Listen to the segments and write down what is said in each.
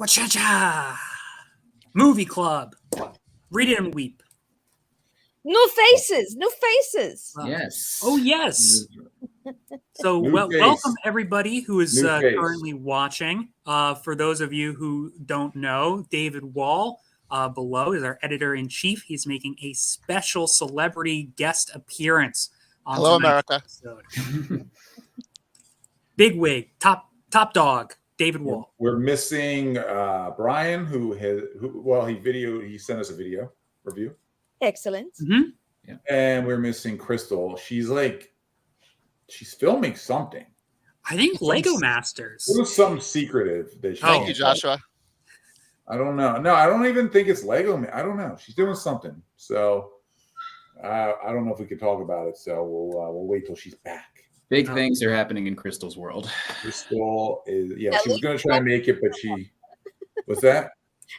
Wacha-cha! Movie Club. Read it and weep. New faces. Yes. Oh, yes. So welcome everybody who is currently watching. For those of you who don't know, David Wall below is our editor-in-chief. He's making a special celebrity guest appearance on Hello, America. Big wig, top dog, David Wall. We're missing Brian, who he sent us a video review. Excellent. Mm-hmm. Yeah. And we're missing Krystle. She's filming something. I think Lego Masters. It was something secretive. Thank you, Joshua. I don't know. No, I don't even think it's Lego. I don't know. She's doing something. So I don't know if we can talk about it. So we'll wait till she's back. Big things are happening in Krystle's world. Krystle is she was going to try and make it, but what's that?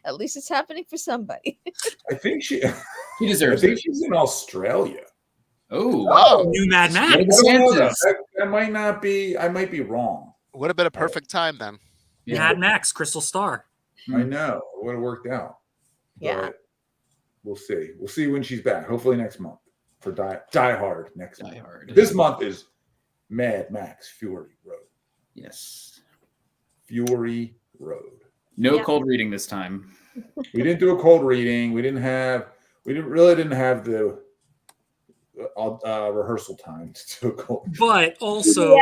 At least it's happening for somebody. I think she deserves I think she's in Australia. Oh, wow. New Mad Max. That might not be. I might be wrong. Would have been a perfect time then. Yeah. Mad Max, Krystle Starr. I know. It would have worked out. Yeah. But we'll see. We'll see when she's back. Hopefully next month for Die Hard next month. This month is Mad Max Fury Road. Yes. Fury Road. No cold reading this time. We didn't do a cold reading. We didn't have the rehearsal time to do a cold reading. But also,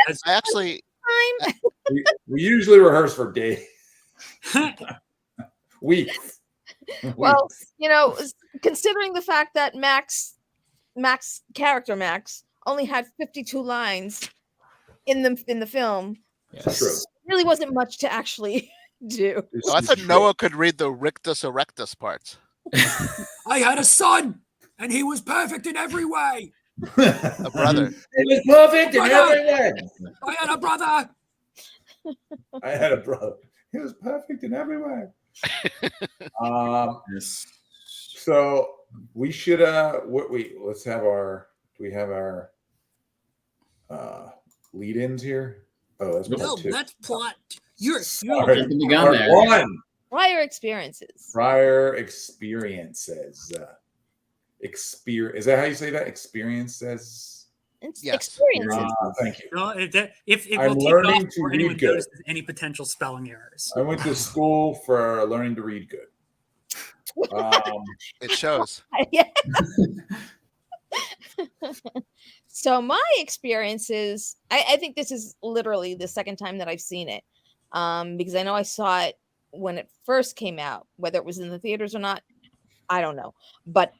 we usually rehearse for days. Weeks. Well, considering the fact that Max only had 52 lines in the film, yes. True. Really wasn't much to actually do. Oh, I thought Noah could read the rictus erectus parts. I had a son, and he was perfect in every way. A brother. He was perfect in every way. I had a brother. He was perfect in every way. So we should let's have our. Do we have our lead-ins here? Oh, that's part two. That's plot. You're one. Prior experiences. Is that how you say that? Experiences. Yes. Experiences. Thank you. No, if I'm we'll learning take to off read anyone good. notices any potential spelling errors. I went to school for learning to read good. It shows. Yeah. So my experiences, I think this is literally the second time that I've seen it, because I know I saw it when it first came out. Whether it was in the theaters or not, I don't know. But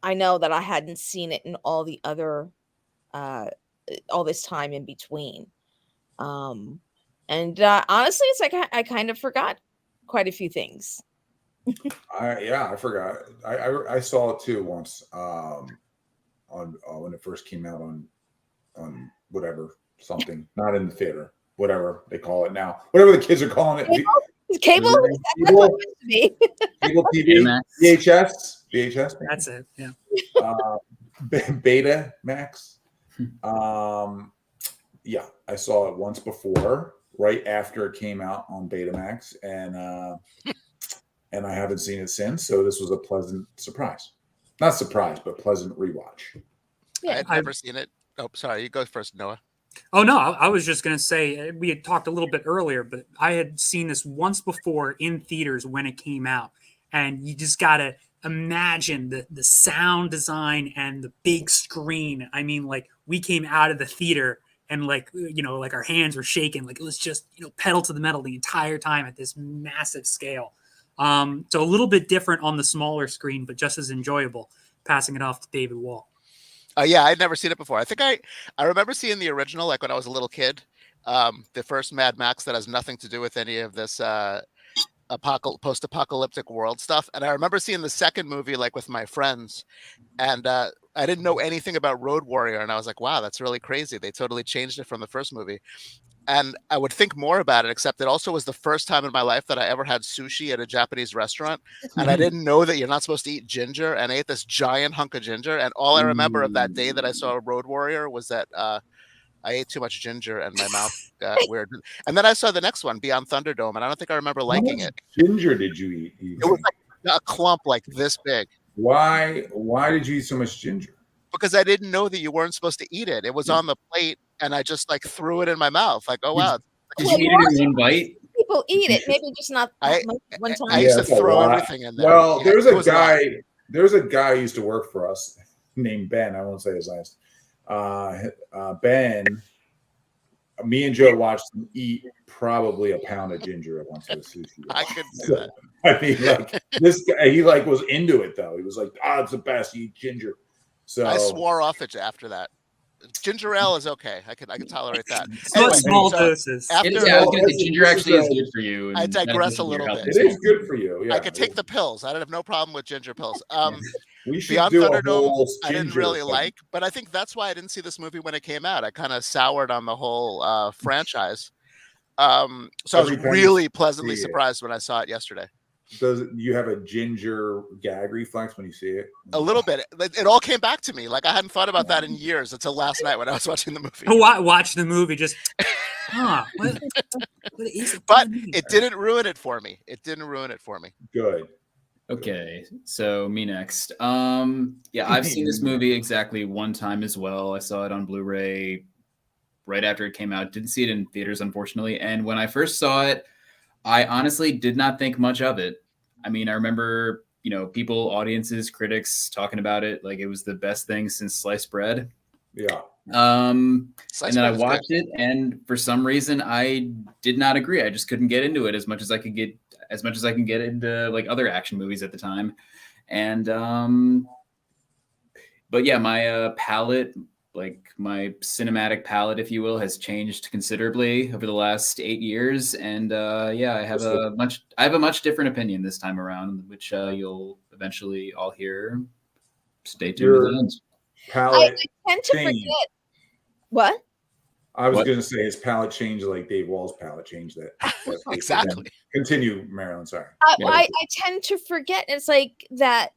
I know that I hadn't seen it in all the other, all this time in between. And honestly, it's like I kind of forgot quite a few things. I forgot. I saw it too once. On when it first came out on whatever something, not in the theater, whatever they call it now, whatever the kids are calling it. Cable TV, VHS. That's it. Yeah. Beta Max. Yeah, I saw it once before, right after it came out on Betamax, and I haven't seen it since. So this was a pleasant surprise. Not surprise, but pleasant rewatch. Yeah, I've never seen it. Oh, sorry. You go first, Noah. Oh, no. I was just going to say, we had talked a little bit earlier, but I had seen this once before in theaters when it came out. And you just got to imagine the sound design and the big screen. I mean, like, we came out of the theater and, like our hands were shaking. Like, it was just, pedal to the metal the entire time at this massive scale. So a little bit different on the smaller screen, but just as enjoyable. Passing it off to David Wall. Yeah, I'd never seen it before. I think I remember seeing the original, like when I was a little kid, the first Mad Max that has nothing to do with any of this post-apocalyptic world stuff. And I remember seeing the second movie, like with my friends, and I didn't know anything about Road Warrior, and I was like, wow, that's really crazy. They totally changed it from the first movie. And I would think more about it, except it also was the first time in my life that I ever had sushi at a Japanese restaurant. And I didn't know that you're not supposed to eat ginger, and I ate this giant hunk of ginger. And all I remember of that day that I saw Road Warrior was that I ate too much ginger and my mouth got weird. And then I saw the next one, Beyond Thunderdome, and I don't think I remember liking How it. much ginger did you eat? It was like a clump like this big. Why did you eat so much ginger? Because I didn't know that you weren't supposed to eat it. It was on the plate, and I just like threw it in my mouth. Like, oh wow. Did you eat it in one bite? People eat it, maybe just not that much one time. I used to that's a throw lot. everything in there. Well, Yeah, there's it a was lot. guy. There's a guy who used to work for us named Ben. I won't say his last. Ben. Me and Joe watched him eat probably a pound of ginger at once for the sushi. I couldn't do that. I mean, like this guy, he like was into it though. He was like, "Ah, it's the best. You eat ginger." So I swore off it after that. Ginger ale is okay. I can tolerate that. Small so doses. I was gonna say ginger actually is good for you. I and digress a beneficial to your little health bit. as it well. is good for you. Yeah, I could take the pills. I don't have no problem with ginger pills. We should Beyond do a Thunderdome, whole I didn't ginger really thing. like, but I think that's why I didn't see this movie when it came out. I kind of soured on the whole franchise. So I was Every time you really pleasantly see it. surprised when I saw it yesterday. Does you have a ginger gag reflex when you see it? A little bit. It all came back to me. Like I hadn't thought about that in years until last night when I was watching the movie. Watch the movie, just what is it? But it didn't ruin it for me. It didn't ruin it for me. Good. Okay, so me next. Yeah, I've seen this movie exactly one time as well. I saw it on Blu-ray right after it came out. Didn't see it in theaters, unfortunately. And when I first saw it, I honestly did not think much of it. I mean, I remember, people, audiences, critics talking about it like it was the best thing since sliced bread. Yeah. And then I watched it, and for some reason, I did not agree. I just couldn't get into it as much as I can get into like other action movies at the time. And but yeah, my palette, like my cinematic palette, if you will, has changed considerably over the last 8 years. And yeah, I have a much different opinion this time around, which you'll eventually all hear. Stay tuned to the end. Palette I tend to changed. forget. What? I was What? going to say his palette changed like Dave Wall's palette changed. That Exactly. Continue, Marilyn. Sorry. I tend to forget. It's like that.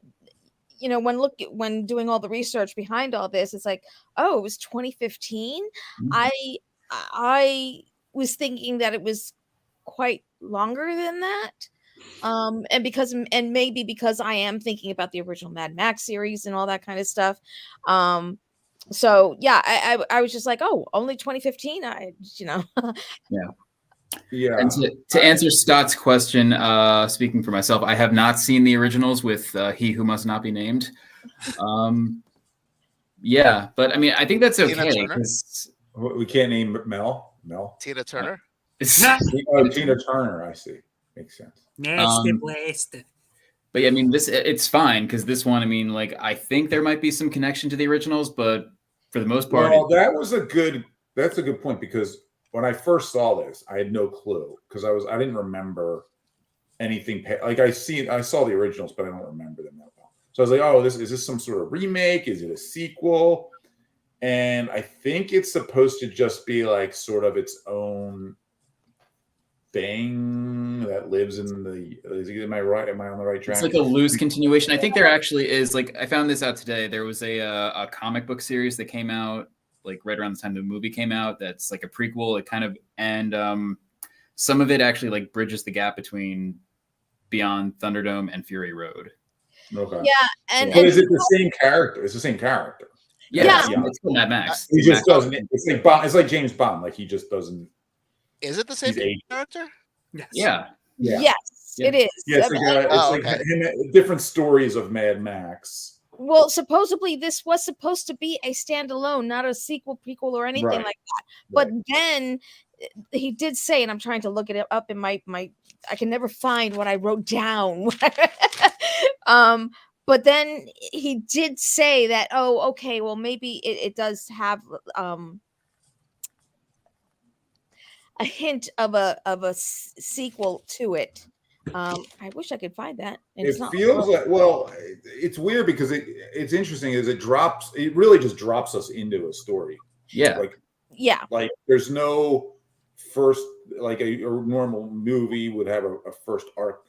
When doing all the research behind all this, it's like, oh, it was 2015. Mhm. I was thinking that it was quite longer than that. And maybe because I am thinking about the original Mad Max series and all that kind of stuff. So yeah, I was just like, oh, only 2015. Yeah. And to answer Scott's question, speaking for myself, I have not seen the originals with He Who Must Not Be Named. Yeah, but I mean, I think that's Tina okay. Turner? 'Cause We can't name Mel. Tina Turner. Oh, Tina Turner. I see. Makes sense. Nasty blasted. But yeah, I mean, it's fine because this one, I mean, like, I think there might be some connection to the originals, but for the most part, Well, that's a good point because when I first saw this, I had no clue because I didn't remember anything. Like I saw the originals, but I don't remember them that well. So I was like, oh, is this some sort of remake? Is it a sequel? And I think it's supposed to just be like sort of its own thing that lives in the. Am I right? Am I on the right track? it's like a loose continuation. I think there actually is, like, I found this out today. There was a comic book series that came out like right around the time the movie came out. That's like a prequel. It kind of, and some of it actually like bridges the gap between Beyond Thunderdome and Fury Road. Okay. Yeah, But is it the same character? It's the same character. Yeah, Yeah. it's still Mad Max. He just doesn't. It's like Bond. It's like James Bond. Like he just doesn't. Is it the same He's aged. character? Yes. Yeah. Yes, Yeah. it is. Yeah, it's like okay. him, different stories of Mad Max. Well, supposedly this was supposed to be a standalone, not a sequel, prequel, or anything Right. like that. But then he did say, and I'm trying to look it up in my I can never find what I wrote down. But then he did say that, oh, okay, well, maybe it does have a hint of a sequel to it. I wish I could find that. And It feels like, well, it's weird because it's interesting is it really just drops us into a story. Yeah. Like there's no first, like a normal movie would have a first arc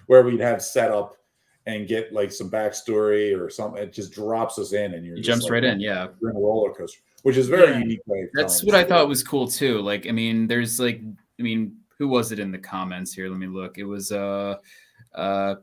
where we'd have setup and get like some backstory or something. It just drops us in and It jumps right in. Yeah. You're in a roller coaster. which is very Yeah. unique. Way of That's telling what I the thought story. was cool too. Like, I mean, there's like, I mean, who was it in the comments here? Let me look. It was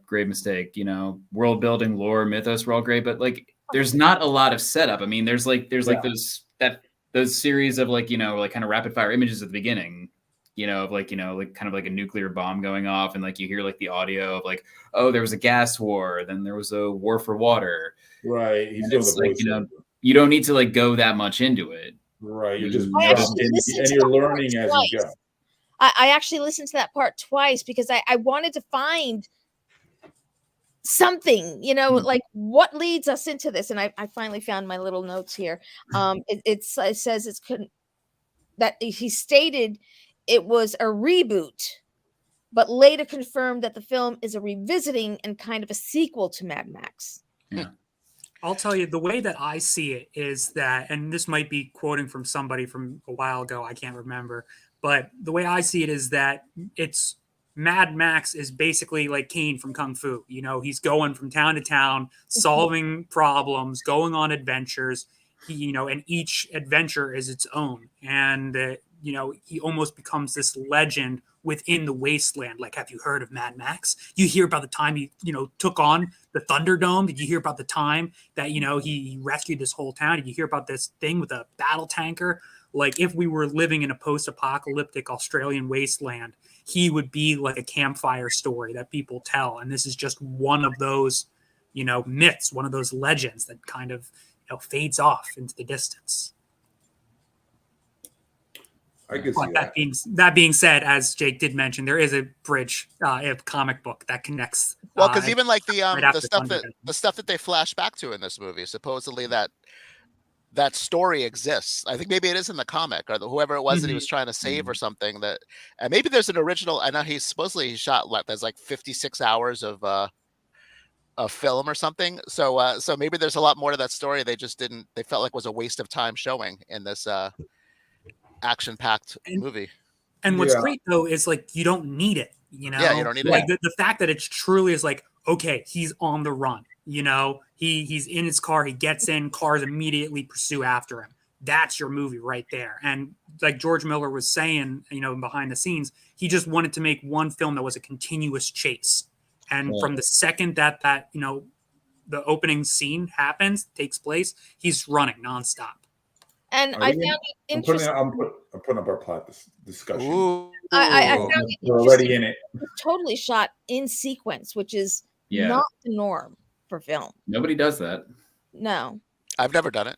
great mistake. You know, world building, lore, mythos were all great, but like, there's not a lot of setup. I mean, there's like those series of like, you know, like kind of rapid fire images at the beginning. You know, of like, you know, like kind of like a nuclear bomb going off, and like you hear like the audio of like, oh, there was a gas war, then there was a war for water. Right. He's And doing it's the like, voice. you know, you don't need to like go that much into it. Right. You're just I actually and listened to you're that part learning as you go. twice. I actually listened to that part twice because I wanted to find something, you know, like what leads us into this. And I finally found my little notes here. It says that he stated it was a reboot, but later confirmed that the film is a revisiting and kind of a sequel to Mad Max. Yeah. I'll tell you, the way that I see it is that, and this might be quoting from somebody from a while ago, I can't remember, but the way I see it is that it's Mad Max is basically like Kane from Kung Fu. You know, he's going from town to town, solving problems, going on adventures. You know, and each adventure is its own. And, you know, he almost becomes this legend within the wasteland. Like, have you heard of Mad Max? You hear about the time he, you know, took on the Thunderdome? Did you hear about the time that, you know, he rescued this whole town? Did you hear about this thing with a battle tanker? Like, if we were living in a post-apocalyptic Australian wasteland, he would be like a campfire story that people tell. And this is just one of those, you know, myths, one of those legends that kind of, you know, fades off into the distance. I can see But that. that being said, as Jake did mention, there is a bridge, a comic book that connects. Well, because even like right the after stuff that they flash back to in this movie, supposedly that story exists. I think maybe it is in the comic, or whoever it was that he was trying to save or something. That, and maybe there's an original. I know he shot there's like 56 hours of film or something. So so maybe there's a lot more to that story. They just didn't. They felt like it was a waste of time showing in this action-packed movie. And what's great though is like you don't need it. You know, yeah, you don't need like it. the fact that it's truly is like, okay, he's on the run. You know, he's in his car, he gets in, cars immediately pursue after him. That's your movie right there. And like George Miller was saying, you know, behind the scenes, he just wanted to make one film that was a continuous chase. And from the second that you know, the opening scene takes place, he's running nonstop. And I found it interesting. I'm putting up our plot discussion. Ooh. I found it We're already in it. It's totally shot in sequence, which is not the norm for film. Nobody does that. No. I've never done it.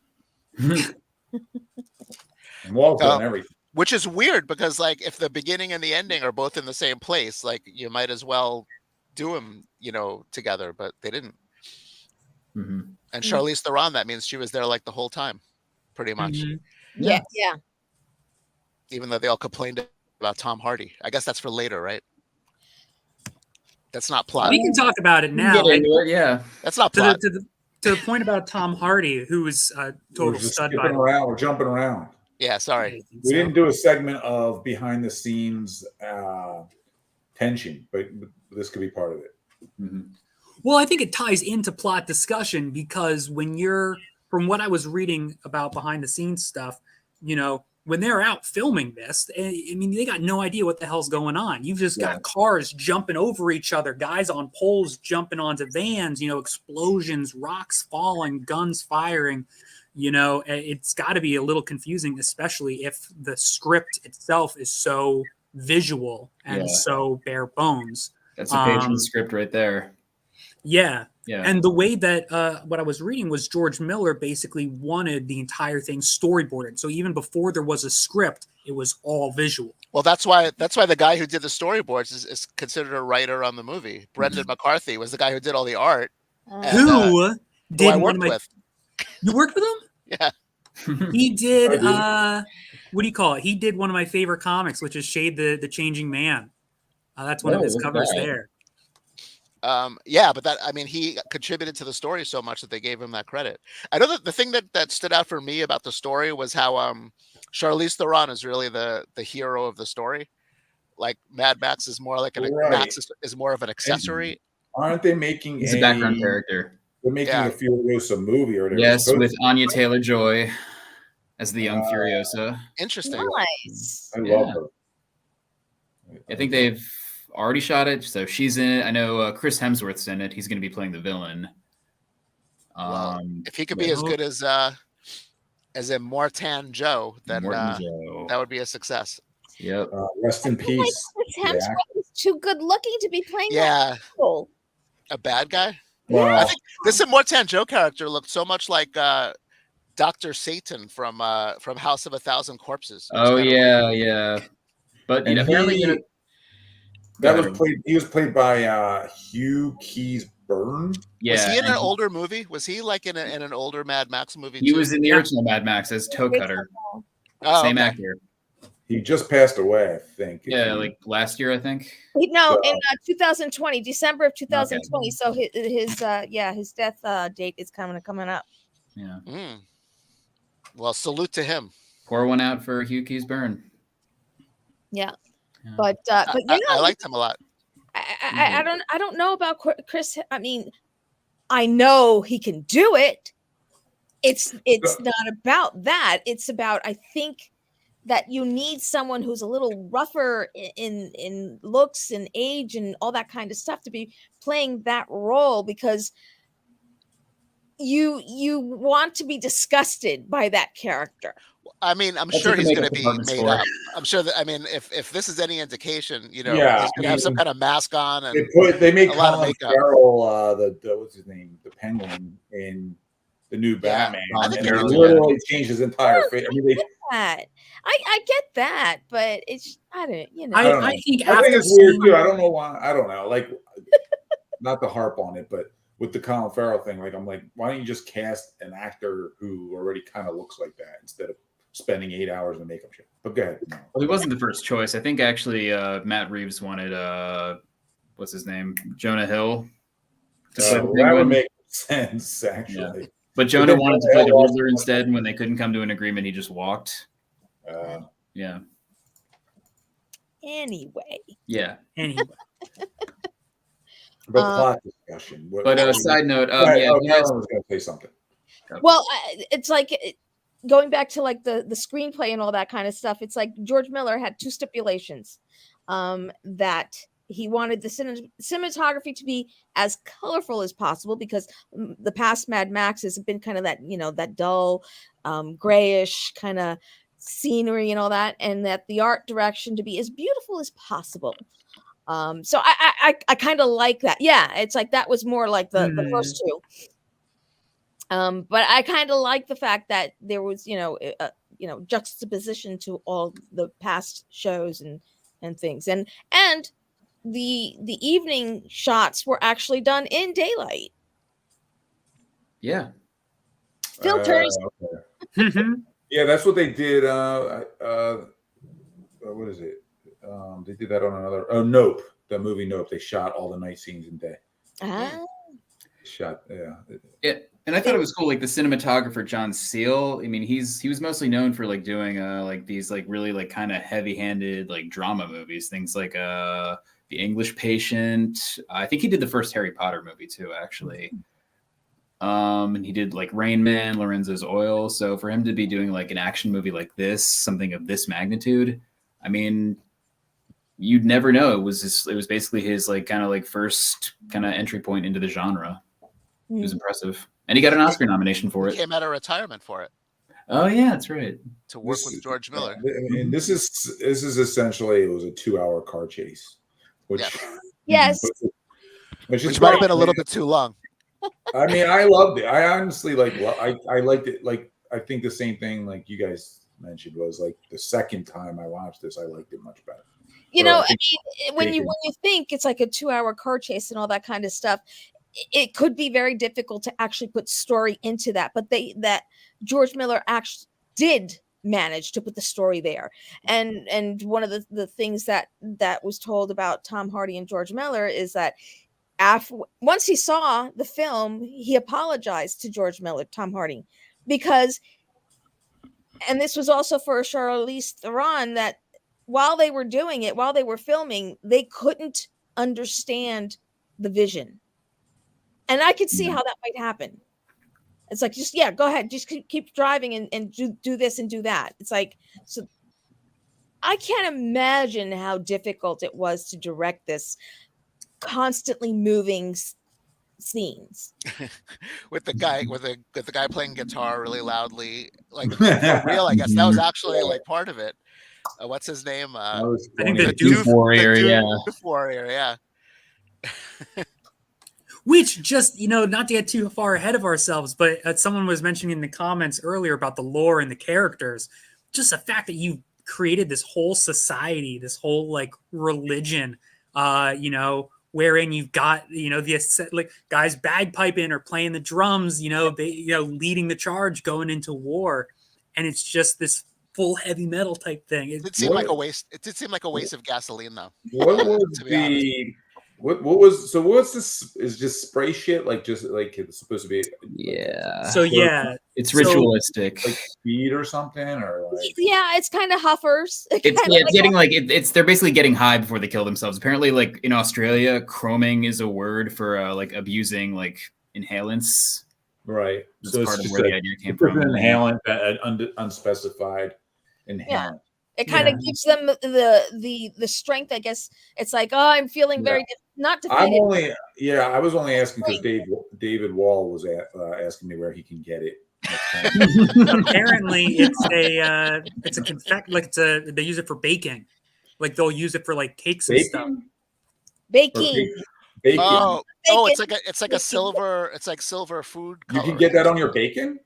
And Walt's done everything. Which is weird because, like, if the beginning and the ending are both in the same place, like, you might as well do them, you know, together, but they didn't. And Charlize Theron, that means she was there like the whole time, pretty much. Yeah. Even though they all complained about Tom Hardy. I guess that's for later, right? That's not plot. We can talk about it now. Yeah. That's not plot. To the point about Tom Hardy, who was a total We're just stud. skipping around. We're jumping around. Yeah, sorry. We didn't do a segment of behind the scenes tension, but this could be part of it. Well, I think it ties into plot discussion because when you're, from what I was reading about behind the scenes stuff, you know, when they're out filming this, I mean, they got no idea what the hell's going on. You've just got cars jumping over each other, guys on poles jumping onto vans, you know, explosions, rocks falling, guns firing. You know, it's got to be a little confusing, especially if the script itself is so visual and so bare bones. That's a page in the script right there. Yeah. And the way that what I was reading was George Miller basically wanted the entire thing storyboarded. So even before there was a script, it was all visual. Well, that's why the guy who did the storyboards is considered a writer on the movie. Brendan McCarthy was the guy who did all the art. Who did I worked with. You worked with him? Yeah. He did what do you call it? He did one of my favorite comics, which is Shade the Changing Man. That's one of his covers there. Yeah, but that, I mean, he contributed to the story so much that they gave him that credit. I know that the thing that stood out for me about the story was how Charlize Theron is really the hero of the story. Like Mad Max is more like Max is more of an accessory. Aren't they making He's a background character? They're making a Furiosa movie, or yes, with Anya Taylor-Joy. as the young Furiosa. Interesting. Nice. I Yeah. love her. I think they've already shot it, so she's in it. I know Chris Hemsworth's in it. He's going to be playing the villain. Well, if he could be as good as in Mortan Joe, then Morton Joe. that would be a success. Yep. Rest in peace. Chris Hemsworth is too good looking to be playing Yeah, that role. a bad guy. Well, I think this Mortan Joe character looked so much like Dr. Satan from House of a Thousand Corpses. It was Oh kinda yeah, weird. yeah. But And apparently, he was played by Hugh Keys Byrne. yeah. Was he in and an older movie? Was he like in an older Mad Max movie? He too? was in the original Mad Max as Toe Cutter. Oh, Same okay. actor. He just passed away, I think. Yeah, like last year, I think. No, So- in 2020, December of 2020. So his death date is coming up. Yeah. Mm. Well, salute to him. Pour one out for Hugh Keys Byrne. Yeah, Yeah. but I liked him a lot. I don't know about Chris. I mean, I know he can do it. It's not about that. It's about, I think, that you need someone who's a little rougher in looks and age and all that kind of stuff to be playing that role, because you want to be disgusted by that character. I mean, I'm That's sure what the he's going to makeup be department's made for. up. I'm sure that, I mean, if this is any indication, you know, Yeah, he's going to have some kind of mask on and They made a lot of Colin makeup. Farrell, the what's his name, the Penguin in the new Batman, I and think they they're literally changed his entire face. I mean, they, That I get that, but it's I don't know. I don't know. I think I after think it's weird seeing- too. I don't know why. I don't know. Like, not to harp on it, but with the Colin Farrell thing, like, I'm like, why don't you just cast an actor who already kind of looks like that instead of spending 8 hours in a makeup show? But go ahead. No. Well, he wasn't the first choice. I think actually Matt Reeves wanted what's his name, Jonah Hill, to play the That would Penguin. make sense, actually. But Jonah then wanted to Jonah play the Hill Riddler instead, and when they couldn't come to an agreement, he just walked. Yeah, Anyway, yeah. Anyway, But plot discussion. But side note, Marilyn you guys- was going to say something. well, it's like going back to like the screenplay and all that kind of stuff. It's like George Miller had two stipulations, that he wanted the cinematography to be as colorful as possible, because the past Mad Max has been kind of that, that dull, grayish kind of scenery and all that, and that the art direction to be as beautiful as possible. So I kind of like that. Yeah, it's like that was more like the first two. But I kind of like the fact that there was, juxtaposition to all the past shows and things, and the evening shots were actually done in daylight. Yeah. Filters. Okay. Yeah, that's what they did. What is it? They did that on another. Oh, Nope. The movie Nope. They shot all the night scenes in day. Shot. Yeah. And I thought it was cool, like the cinematographer John Seal. I mean, he was mostly known for like doing like these like really like kind of heavy-handed like drama movies, things like The English Patient. I think he did the first Harry Potter movie too, actually. And he did like Rain Man, Lorenzo's Oil. So for him to be doing like an action movie like this, something of this magnitude, I mean, you'd never know. It was basically his like kind of like first kind of entry point into the genre. It was impressive. And he got an Oscar nomination for it. He came out of retirement for it Oh yeah, that's right. to work with George Miller. I mean, this is essentially, it was a 2-hour car chase, which Yes. Which might have been a little bit too long. I mean, I loved it. I honestly I liked it. Like, I think the same thing like you guys mentioned was like the second time I watched this, I liked it much better. I mean, when you think it's like a 2-hour car chase and all that kind of stuff, it could be very difficult to actually put story into that. But that George Miller actually did manage to put the story there. And one of the things that was told about Tom Hardy and George Miller is that once he saw the film, he apologized to George Miller, Tom Hardy, because, and this was also for Charlize Theron, that while they were doing it, while they were filming, they couldn't understand the vision. And I could see how that might happen. It's like, just go ahead, just keep driving and do this and do that. It's like, so I can't imagine how difficult it was to direct this constantly moving scenes with the guy playing guitar really loudly, like for real. I guess that was actually like part of it. What's his name? That was I think funny. the Doof Warrior, yeah. Doof Warrior, yeah. Which, just, not to get too far ahead of ourselves, but someone was mentioning in the comments earlier about the lore and the characters, just the fact that you created this whole society, this whole like religion, wherein you've got, the like guys bagpiping or playing the drums, they, leading the charge going into war. And it's just this full heavy metal type thing. It did seem like a waste. It did seem like a waste of gasoline, though. What was be what's this? Is just spray shit? Like, just like it's supposed to be? Yeah. So yeah, it's ritualistic. Like speed or something, or like it's kind of huffers. It's getting like they're basically getting high before they kill themselves. Apparently, like in Australia, chroming is a word for like abusing like inhalants. Right. That's so part it's of just where the idea came from. Inhalant, unspecified inhalant. Yeah. It kind of gives them the strength. I guess it's like, oh, I'm feeling very not defeated. I was only asking because David Wall was asking me where he can get it. Apparently, it's a confect, like they use it for baking, like they'll use it for like cakes and stuff. Baking. Oh, it's like silver food color. You can get that on your bacon.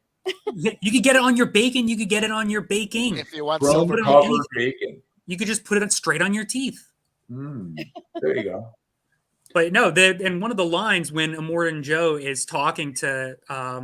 You could get it on your bacon. You could get it on your baking. If you want silver covered bacon, you could just put it straight on your teeth. There you go. But no, and one of the lines when Immortan Joe is talking to, I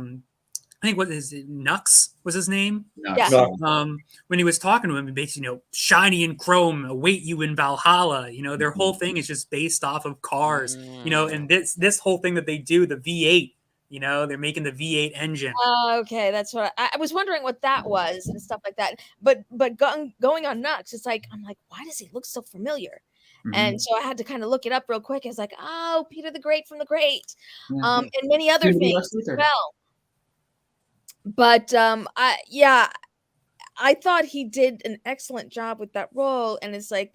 think what is it, Nux was his name? Yeah. When he was talking to him, he basically, shiny and chrome await you in Valhalla. Their whole thing is just based off of cars. And this whole thing that they do, the V8. They're making the V8 engine. Okay, that's what I was wondering what that was and stuff like that. But going on Nux, it's like, I'm like, why does he look so familiar? Mm-hmm. And so I had to kind of look it up real quick. I was like, oh, Peter the Great from The Great, and many other things as well. But I thought he did an excellent job with that role, and it's like,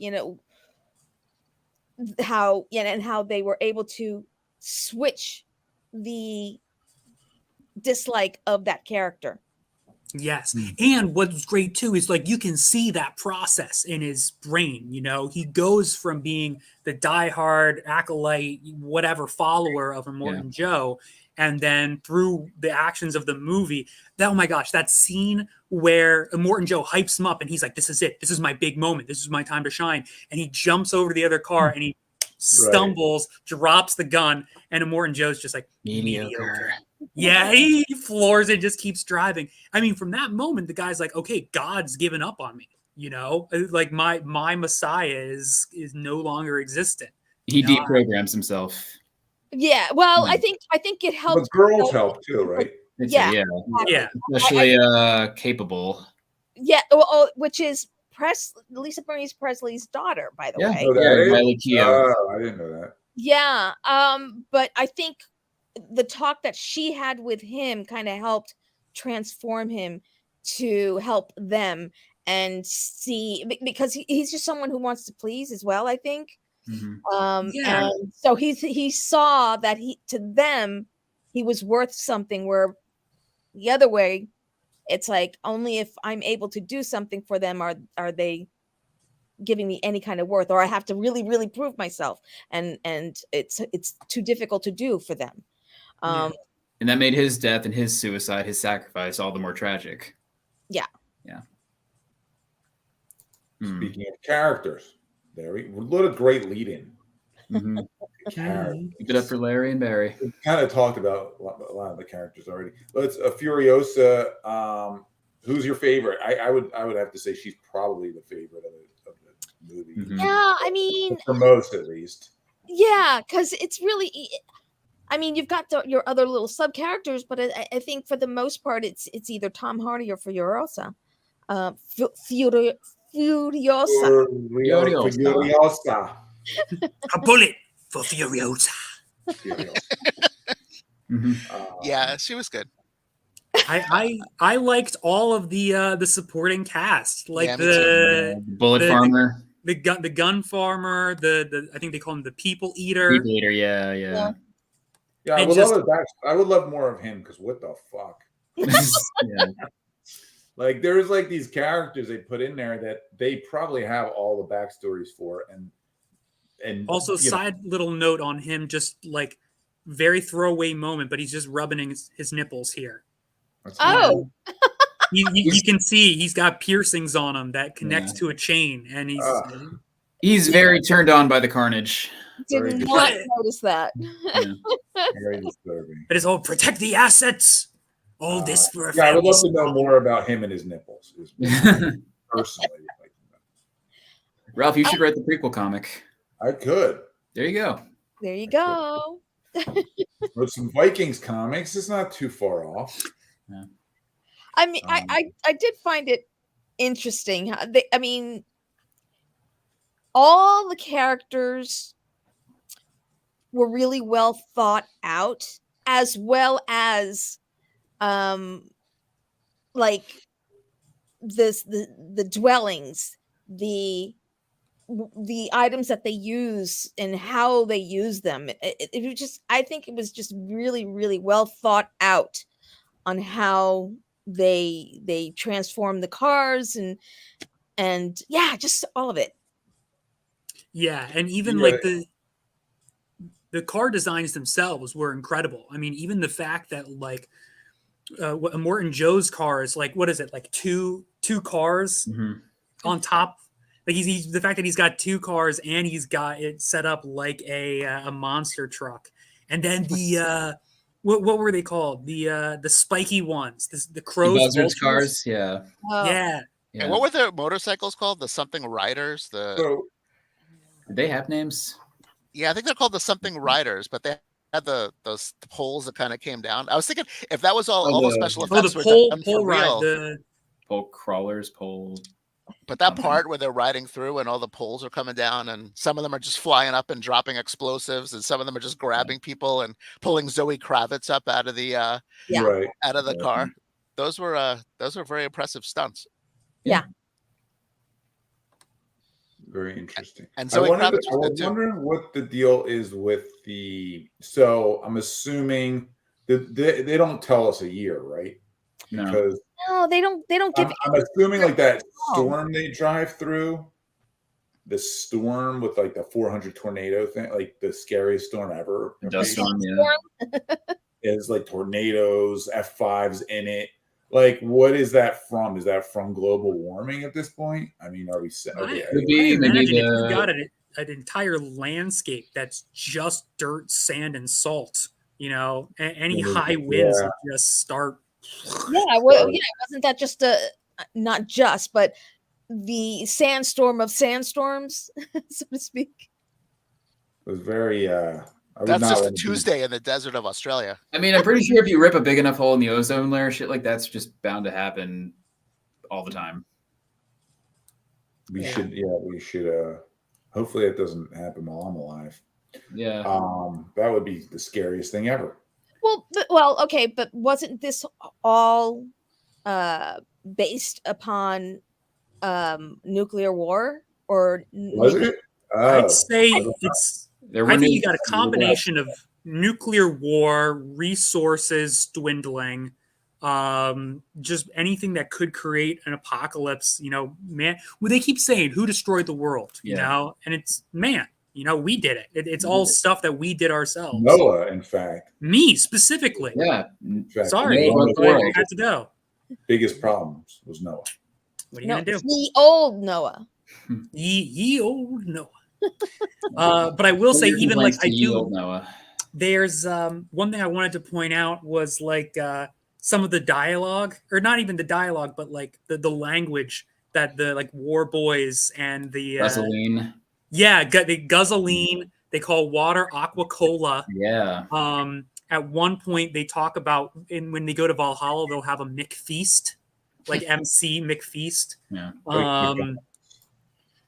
how they were able to switch the dislike of that character. Yes. And what's great too is like you can see that process in his brain. He goes from being the diehard acolyte, whatever follower of Immortan Joe, and then through the actions of the movie, oh my gosh, that scene where Immortan Joe hypes him up and he's like, this is it. This is my big moment. This is my time to shine. And he jumps over to the other car and he stumbles, drops the gun, and Immortan Joe's just like, mediocre. Yeah, he floors it, just keeps driving. I mean, from that moment, the guy's like, okay, God's given up on me. Like my Messiah is no longer existent. He deprograms himself. Yeah, well, I think it helps. But girls help too, right? Yeah. Especially capable. Yeah, well, which is Lisa Marie Presley's daughter, by the way. Riley Keough. I didn't know that. Yeah, but I think the talk that she had with him kind of helped transform him to help them and see, because he's just someone who wants to please as well, I think. And so he saw that to them he was worth something, where the other way it's like, only if I'm able to do something for them are they giving me any kind of worth, or I have to really, really prove myself, and it's too difficult to do for them. And that made his death and his suicide, his sacrifice, all the more tragic. Yeah. Speaking of characters, what a great lead-in. Keep it up for Larry and Barry. We kind of talked about a lot of the characters already. Let's Furiosa. Who's your favorite? I would have to say she's probably the favorite of the movie. Yeah, I mean, for most at least. Yeah, because it's really, I mean, you've got your other little sub characters, but I think for the most part, it's either Tom Hardy or Furiosa. Furiosa. A bullet for Furiosa. Yeah, she was good. I liked all of the supporting cast, like Yeah, me the Bullet the- Farmer, the gun farmer, the I think they call him the people eater. People Eater. Yeah. Yeah, I And would just- love it back. I would love more of him because what the fuck? Yeah. Like there's like these characters they put in there that they probably have all the backstories for, and Also, you know, side little note on him, just like very throwaway moment, but he's just rubbing his nipples here. that's Oh. You can see he's got piercings on him that connects to a chain, and He's very turned on by the carnage. Very Did good. not notice that. very disturbing. it is all protect the assets. All this for a Yeah, I would family. love to know more about him and his nipples. Personally, Ralph, you should write the prequel comic. I could. There you go. There you go. With some Vikings comics, it's not too far off. I mean, I did find it interesting. I mean, all the characters were really well thought out, as well as like the dwellings, the items that they use and how they use them. It was just, I think it was just really, really well thought out on how they transform the cars and yeah, just all of it. Yeah, and even Yeah. like the car designs themselves were incredible. I mean, even the fact that like Morton Joe's car is like, what is it, like two cars on top. Like he's the fact that he's got two cars and he's got it set up like a monster truck. And then the what were they called? The spiky ones, the crows, Buzzards vultures? cars. Yeah. Oh. Yeah. And what were their motorcycles called? The something riders? So Did they have names? Yeah, I think they're called the something riders, but they had those poles that kind of came down. I was thinking if that was all the special Oh, effects the were pole done for ride. real. Pole crawlers, pole. But that part where they're riding through and all the poles are coming down and some of them are just flying up and dropping explosives and some of them are just grabbing people and pulling Zoe Kravitz up out of the Yeah. right. out of the car. Those were very impressive stunts. Yeah. Very interesting. And I Zoe was Kravitz was good too. wondering what the deal is with the. So I'm assuming that they don't tell us a year, right? No. Because No, they don't give I'm assuming like that Oh. storm they drive through, the storm with like the 400 tornado thing, like the scariest storm ever. Dust storm, yeah. Is like tornadoes, F5s in it. Like, what is that from? Is that from global warming at this point? I mean, are we? Okay, I Could be maybe imagine if you the got an entire landscape that's just dirt, sand, and salt, you know, any high winds just start. Yeah, well, yeah, wasn't that just not just, but the sandstorm of sandstorms, so to speak? It was very. I would That's not just a want to be- Tuesday in the desert of Australia. I mean, I'm pretty sure if you rip a big enough hole in the ozone layer, shit like that's just bound to happen all the time. We should. Hopefully, it doesn't happen while I'm alive. Yeah. That would be the scariest thing ever. Well, okay, but wasn't this all based upon nuclear war or Was it? I'd say it's. There I think new- you got a combination of nuclear war, resources dwindling, just anything that could create an apocalypse. You know, man. Well, they keep saying who destroyed the world. You know, and it's man. You know, we did it. It's all stuff that we did ourselves. Noah, in fact. Me specifically. Yeah. In fact, Sorry, Noah was but one I of had to go. the biggest problems was Noah. What are you no, gonna do? the old Noah? Ye old Noah. But I will say, even like I do. Noah. There's one thing I wanted to point out was like some of the dialogue, or not even the dialogue, but like the language that the like war boys and the Gasoline. the guzzolene, they call water aquacola. Yeah. At one point they talk about when they go to Valhalla, they'll have a McFeast, like MC McFeast. Yeah.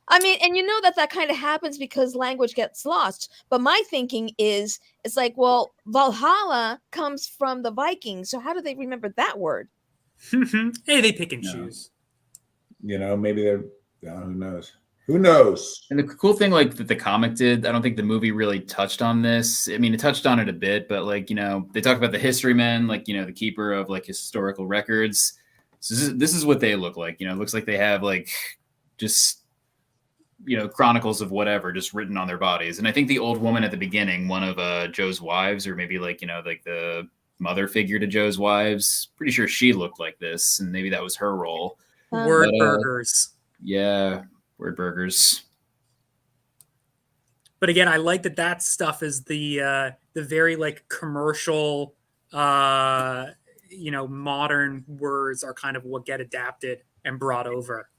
I mean, and you know that kind of happens because language gets lost. But my thinking is, it's like, well, Valhalla comes from the Vikings, so how do they remember that word? Hey, they pick and No. choose. You know, maybe they're. Who knows? Who knows? And the cool thing, like that the comic did, I don't think the movie really touched on this. I mean, it touched on it a bit, but like, you know, they talk about the history men, like, you know, the keeper of like historical records. So this is what they look like. You know, it looks like they have like just, you know, chronicles of whatever just written on their bodies. And I think the old woman at the beginning, one of Joe's wives, or maybe like, you know, like the mother figure to Joe's wives, pretty sure she looked like this, and maybe that was her role. Word But, burgers. Yeah, word burgers. But again, I like that stuff is the very like commercial, you know, modern words are kind of what get adapted and brought over.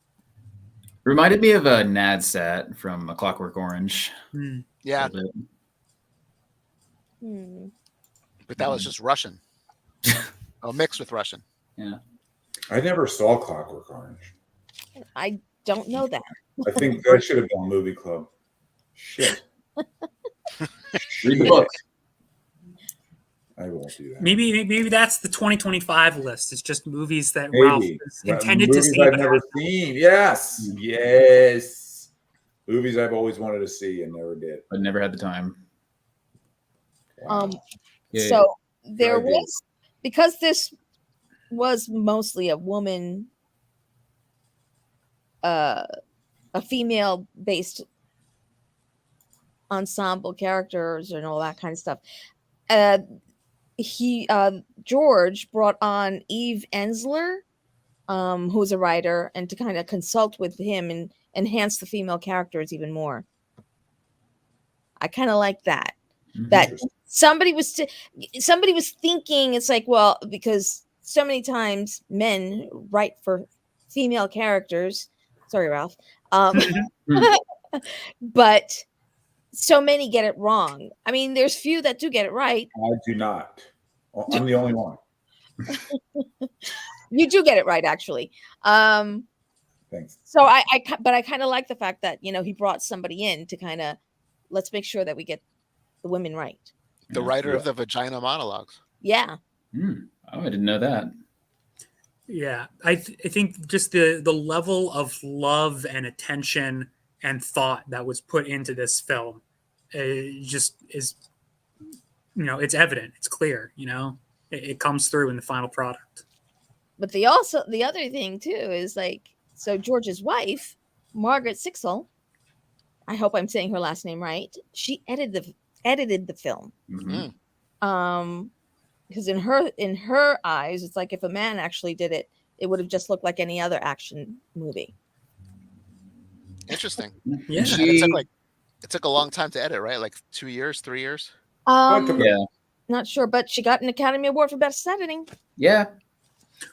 Reminded me of a Nadsat from A Clockwork Orange. Yeah, A little bit. Hmm. but that was just Russian. Oh, mixed with Russian. Yeah. I never saw Clockwork Orange. I don't know that. I think that should have been Movie Club. Shit. Read the book. I won't do that. Maybe that's the 2025 list. It's just movies that Maybe. Ralph is intended to Movies see. I've But never seen. Yes. Yes. Movies I've always wanted to see and never did. But never had the time. Wow. Yeah. So there Good idea. was, because this was mostly a woman, a female based ensemble characters and all that kind of stuff. George brought on Eve Ensler, who's a writer, and to kind of consult with him and enhance the female characters even more. I kind of like that. Mhm. That somebody was thinking, it's like, well, because so many times men write for female characters. Sorry, Ralph. But so many get it wrong. I mean, there's few that do get it right. I do not. I'm the only one. You do get it right, actually. Thanks. So I kind of like the fact that, you know, he brought somebody in to kind of, let's make sure that we get the women right. The writer of the vagina monologues. Yeah. Oh, I didn't know that. yeah, I think just the level of love and attention and thought that was put into this film just is, you know, it's evident, it's clear, you know, it comes through in the final product. But the other thing too is like, so George's wife, Margaret Sixel, I hope I'm saying her last name right. She edited the film. Mm-hmm. Because in her eyes, it's like if a man actually did it, it would have just looked like any other action movie. Interesting. Yeah. And it took a long time to edit, right? Like 2 years, 3 years. Yeah. Not sure, but she got an Academy Award for best editing. Yeah.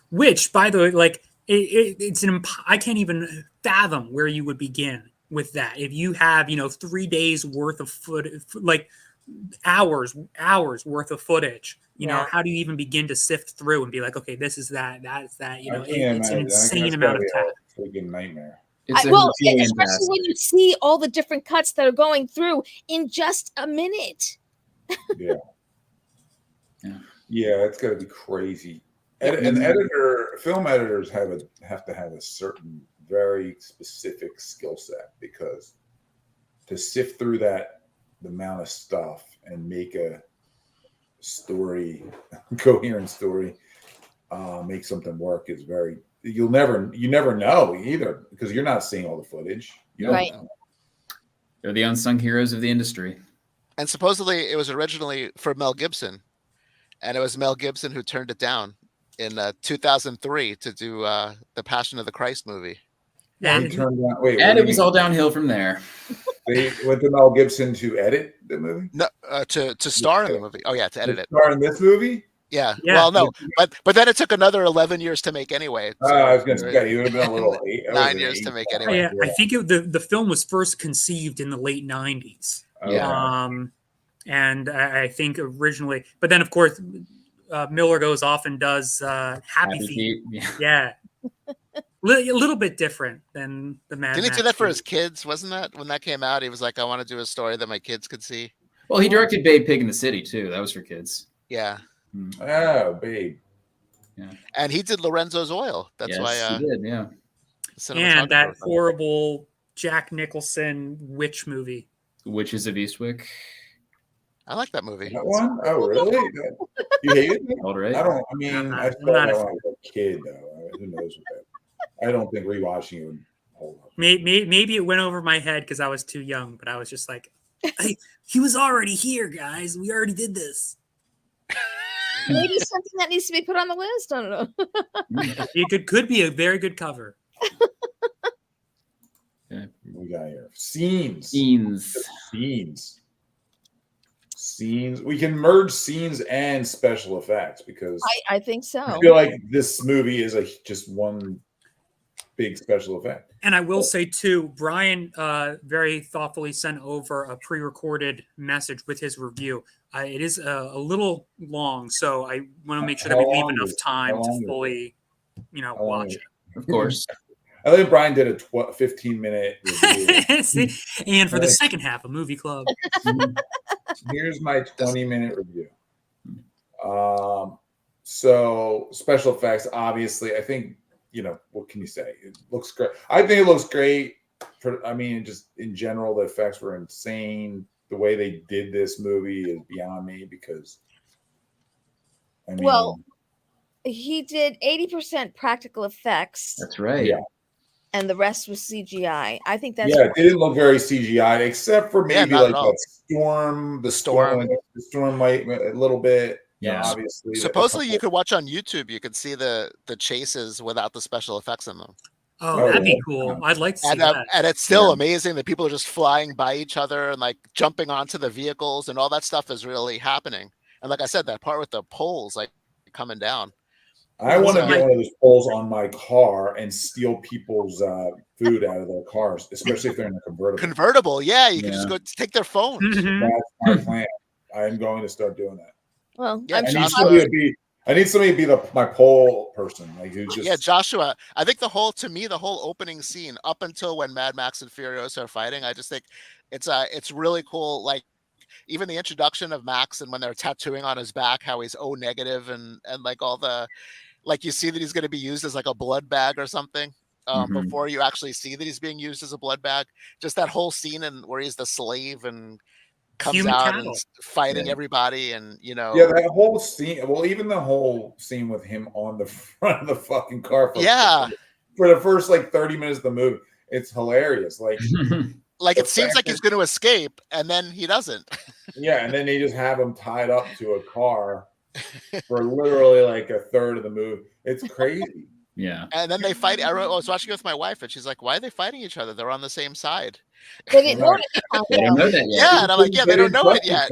Which, by the way, like I can't even fathom where you would begin with that. If you have, you know, 3 days worth of like hours worth of footage, you know, how do you even begin to sift through and be like, okay, this is that, that's that, you know, it's an insane amount of time. Freaking nightmare. Especially when you see all the different cuts that are going through in just a minute. Yeah. Yeah, it's got to be crazy. Mm-hmm. Film editors have to have a certain very specific skill set, because to sift through the amount of stuff and make a coherent story, make something work is very. You never know either, because you're not seeing all the footage. You don't know. They're the unsung heroes of the industry. And supposedly it was originally for Mel Gibson, and it was Mel Gibson who turned it down in 2003 to do the Passion of the Christ movie. Yeah, It was all downhill from there. They went to Mel Gibson to edit the movie? No, to star in the movie. Oh yeah, to edit it. Star in this movie? Yeah. Well, no, but then it took another 11 years to make anyway. So I was going to say, you would have been a little 9 years to make anyway. Yeah, I think the film was first conceived in the late 90s. Yeah. And I think originally, but then of course, Miller goes off and does Happy Feet. Yeah. A little bit different than the Mad Didn't he Max do that for movie. his kids? Wasn't that when that came out? He was like, I want to do a story that my kids could see. Well, he directed Babe Pig in the City too. That was for kids. Yeah. Oh, babe. Yeah. And he did Lorenzo's Oil. That's Yes, why he did. Yeah. And that cinematographer. horrible Jack Nicholson witch movie. Witches of Eastwick. I like that movie. That one? Oh, really? You hated it? All right. I don't. I mean, I saw not that a when I was a kid, though. Who knows what that? I don't think rewatching it would hold up. Maybe it went over my head because I was too young, but I was just like, hey, he was already here, guys. We already did this. Maybe something that needs to be put on the list. I don't know. It could be a very good cover. Okay. We got here scenes. Scenes. We can merge scenes and special effects because I think so. I feel like this movie is just one big special effect. And I will say too, Brian very thoughtfully sent over a pre-recorded message with his review. It is a little long, so I want to make sure that we leave enough time to fully, watch it. Of course. I think Brian did a 15-minute review. And for the second half of Movie Club. Here's my 20-minute review. So special effects, obviously, I think, what can you say? It looks great. I think it looks great. Just in general, the effects were insane. The way they did this movie is beyond me because, he did 80% practical effects. That's right. Yeah. And the rest was CGI. I think that's it didn't look very CGI, except for maybe like that storm. The storm might a little bit. Yeah, obviously. Supposedly, you could watch on YouTube. You could see the chases without the special effects in them. Oh, that'd be cool. I'd like to see that. And it's still amazing that people are just flying by each other and like jumping onto the vehicles and all that stuff is really happening. And like I said, that part with the poles like coming down. I want to get one of those poles on my car and steal people's food out of their cars, especially if they're in a convertible. Convertible, yeah. You can just go take their phones. Mm-hmm. That's my plan. I'm going to start doing that. Well, yeah, I need somebody to be my pole person. Like who's just... Yeah, Joshua. I think the whole opening scene up until when Mad Max and Furiosa are fighting, I just think it's really cool. Like even the introduction of Max and when they're tattooing on his back how he's O negative and like all the like you see that he's going to be used as like a blood bag or something before you actually see that he's being used as a blood bag. Just that whole scene and where he's the slave and comes Human out cattle. and fighting everybody and that whole scene. Well, even the whole scene with him on the front of the fucking car for the first like 30 minutes of the movie, it's hilarious. Like like it seems like he's going to escape and then he doesn't. And then they just have him tied up to a car for literally like a third of the movie. It's crazy. Yeah. And then they fight. I was watching it with my wife and she's like, why are they fighting each other? They're on the same side. They didn't know They don't know that yet. Yeah, and I'm like, they don't know it yet.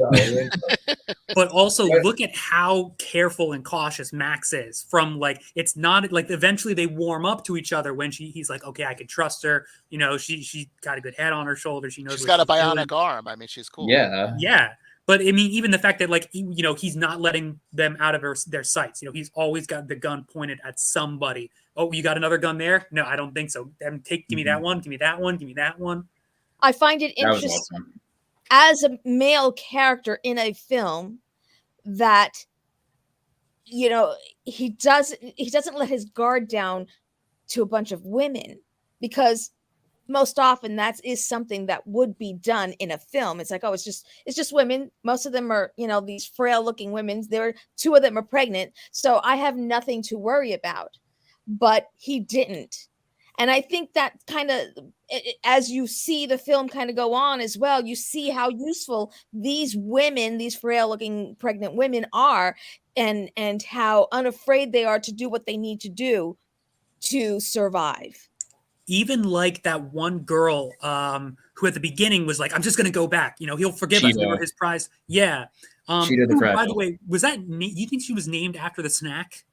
But also look at how careful and cautious Max is. From like, it's not like eventually they warm up to each other when he's like, okay, I can trust her. She got a good head on her shoulder. She knows she's got a bionic arm. I mean, she's cool. Yeah. Yeah. But I mean, even the fact that like, he's not letting them out of their sights. He's always got the gun pointed at somebody. Oh, you got another gun there? No, I don't think so. Give me that one. Give me that one. Give me that one. I find it interesting as a male character in a film that he doesn't let his guard down to a bunch of women, because most often that is something that would be done in a film. It's like, oh, it's just women. Most of them are, these frail looking women. Two of them are pregnant. So I have nothing to worry about, but he didn't. And I think that kind of, as you see the film kind of go on as well, you see how useful these women, these frail looking pregnant women are, and how unafraid they are to do what they need to do to survive. Even like that one girl who at the beginning was like, I'm just going to go back. He'll forgive us. We were his prize. Yeah. Cheetah the Fragile. By the way, was that, you think she was named after the snack?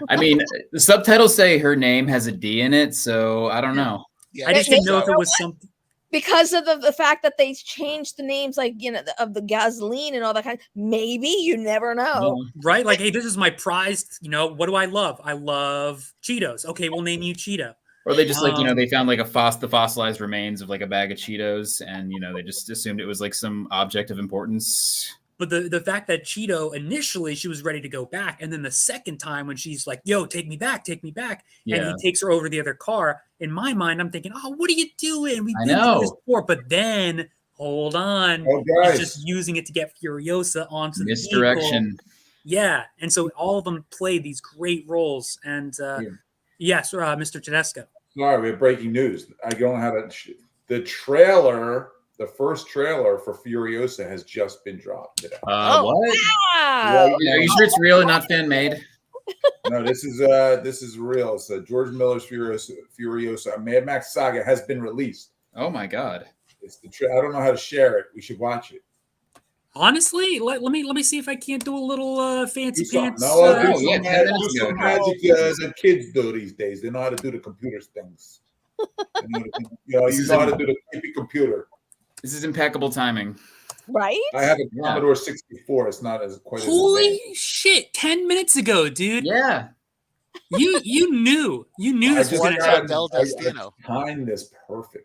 I mean, the subtitles say her name has a D in it, so I don't know. Yeah, I just didn't know if it was something. because of the fact that they changed the names, like, you know, of the gasoline and all that kind of, maybe, you never know. Right? Like, hey, this is my prized, you know, what do I love? I love Cheetos. Okay, we'll name you Cheeto. Or they just like, you know, they found like the fossilized remains of like a bag of Cheetos, and you know, they just assumed it was like some object of importance. But the fact that Cheeto initially she was ready to go back, and then the second time when she's like, "Yo, take me back," and he takes her over the other car. In my mind, I'm thinking, "Oh, what are you doing? We've been through this before." But then, hold on, he's just using it to get Furiosa onto the misdirection. Yeah, and so all of them play these great roles. And yes, Mr. Tedesco. Sorry, we have breaking news. I don't have the trailer. The first trailer for Furiosa has just been dropped today. What? Wow. Are you sure it's real and not fan made? No, this is real. So George Miller's Furiosa, a Mad Max saga has been released. Oh my god! It's I don't know how to share it. We should watch it. Honestly, let me see if I can't do a little fancy pants. Do some magic that kids do these days. They know how to do the computer things. You know how to do the creepy computer. This is impeccable timing. Right? I have a Commodore 64. It's not as quite. Holy shit! 10 minutes ago, dude. Yeah. You knew this was going to happen. I timed this perfectly.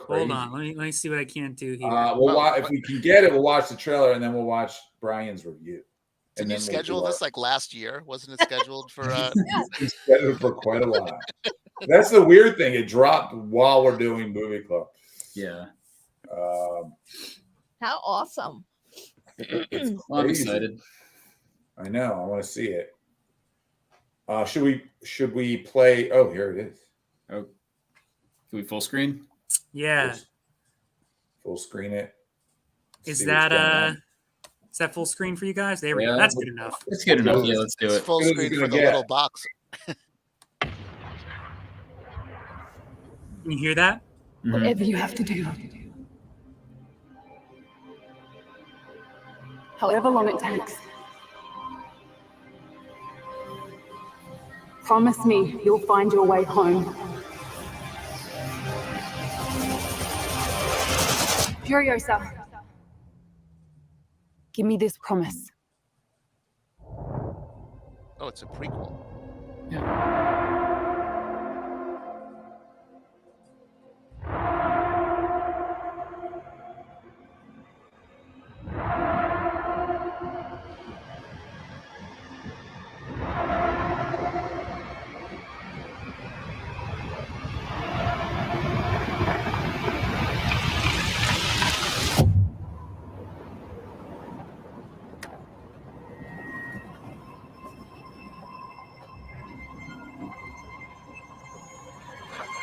Hold on, let me see what I can do here. If we can get it, we'll watch the trailer and then we'll watch Brian's review. Did you schedule this like last year? Wasn't it scheduled for? It's scheduled for quite a while. That's the weird thing. It dropped while we're doing Movie Club. Yeah. How awesome! Well, I'm excited. I know. I want to see it. Should we play? Oh, here it is. Oh, can we full screen? Yeah. Full screen it. Is that full screen for you guys? There we go. That's good enough. It's good enough. Yeah, let's do it. Full screen for the little box. Can you hear that? Whatever you have to do. However long it takes. Promise me you'll find your way home. Furiosa, give me this promise. Oh, it's a prequel. Yeah.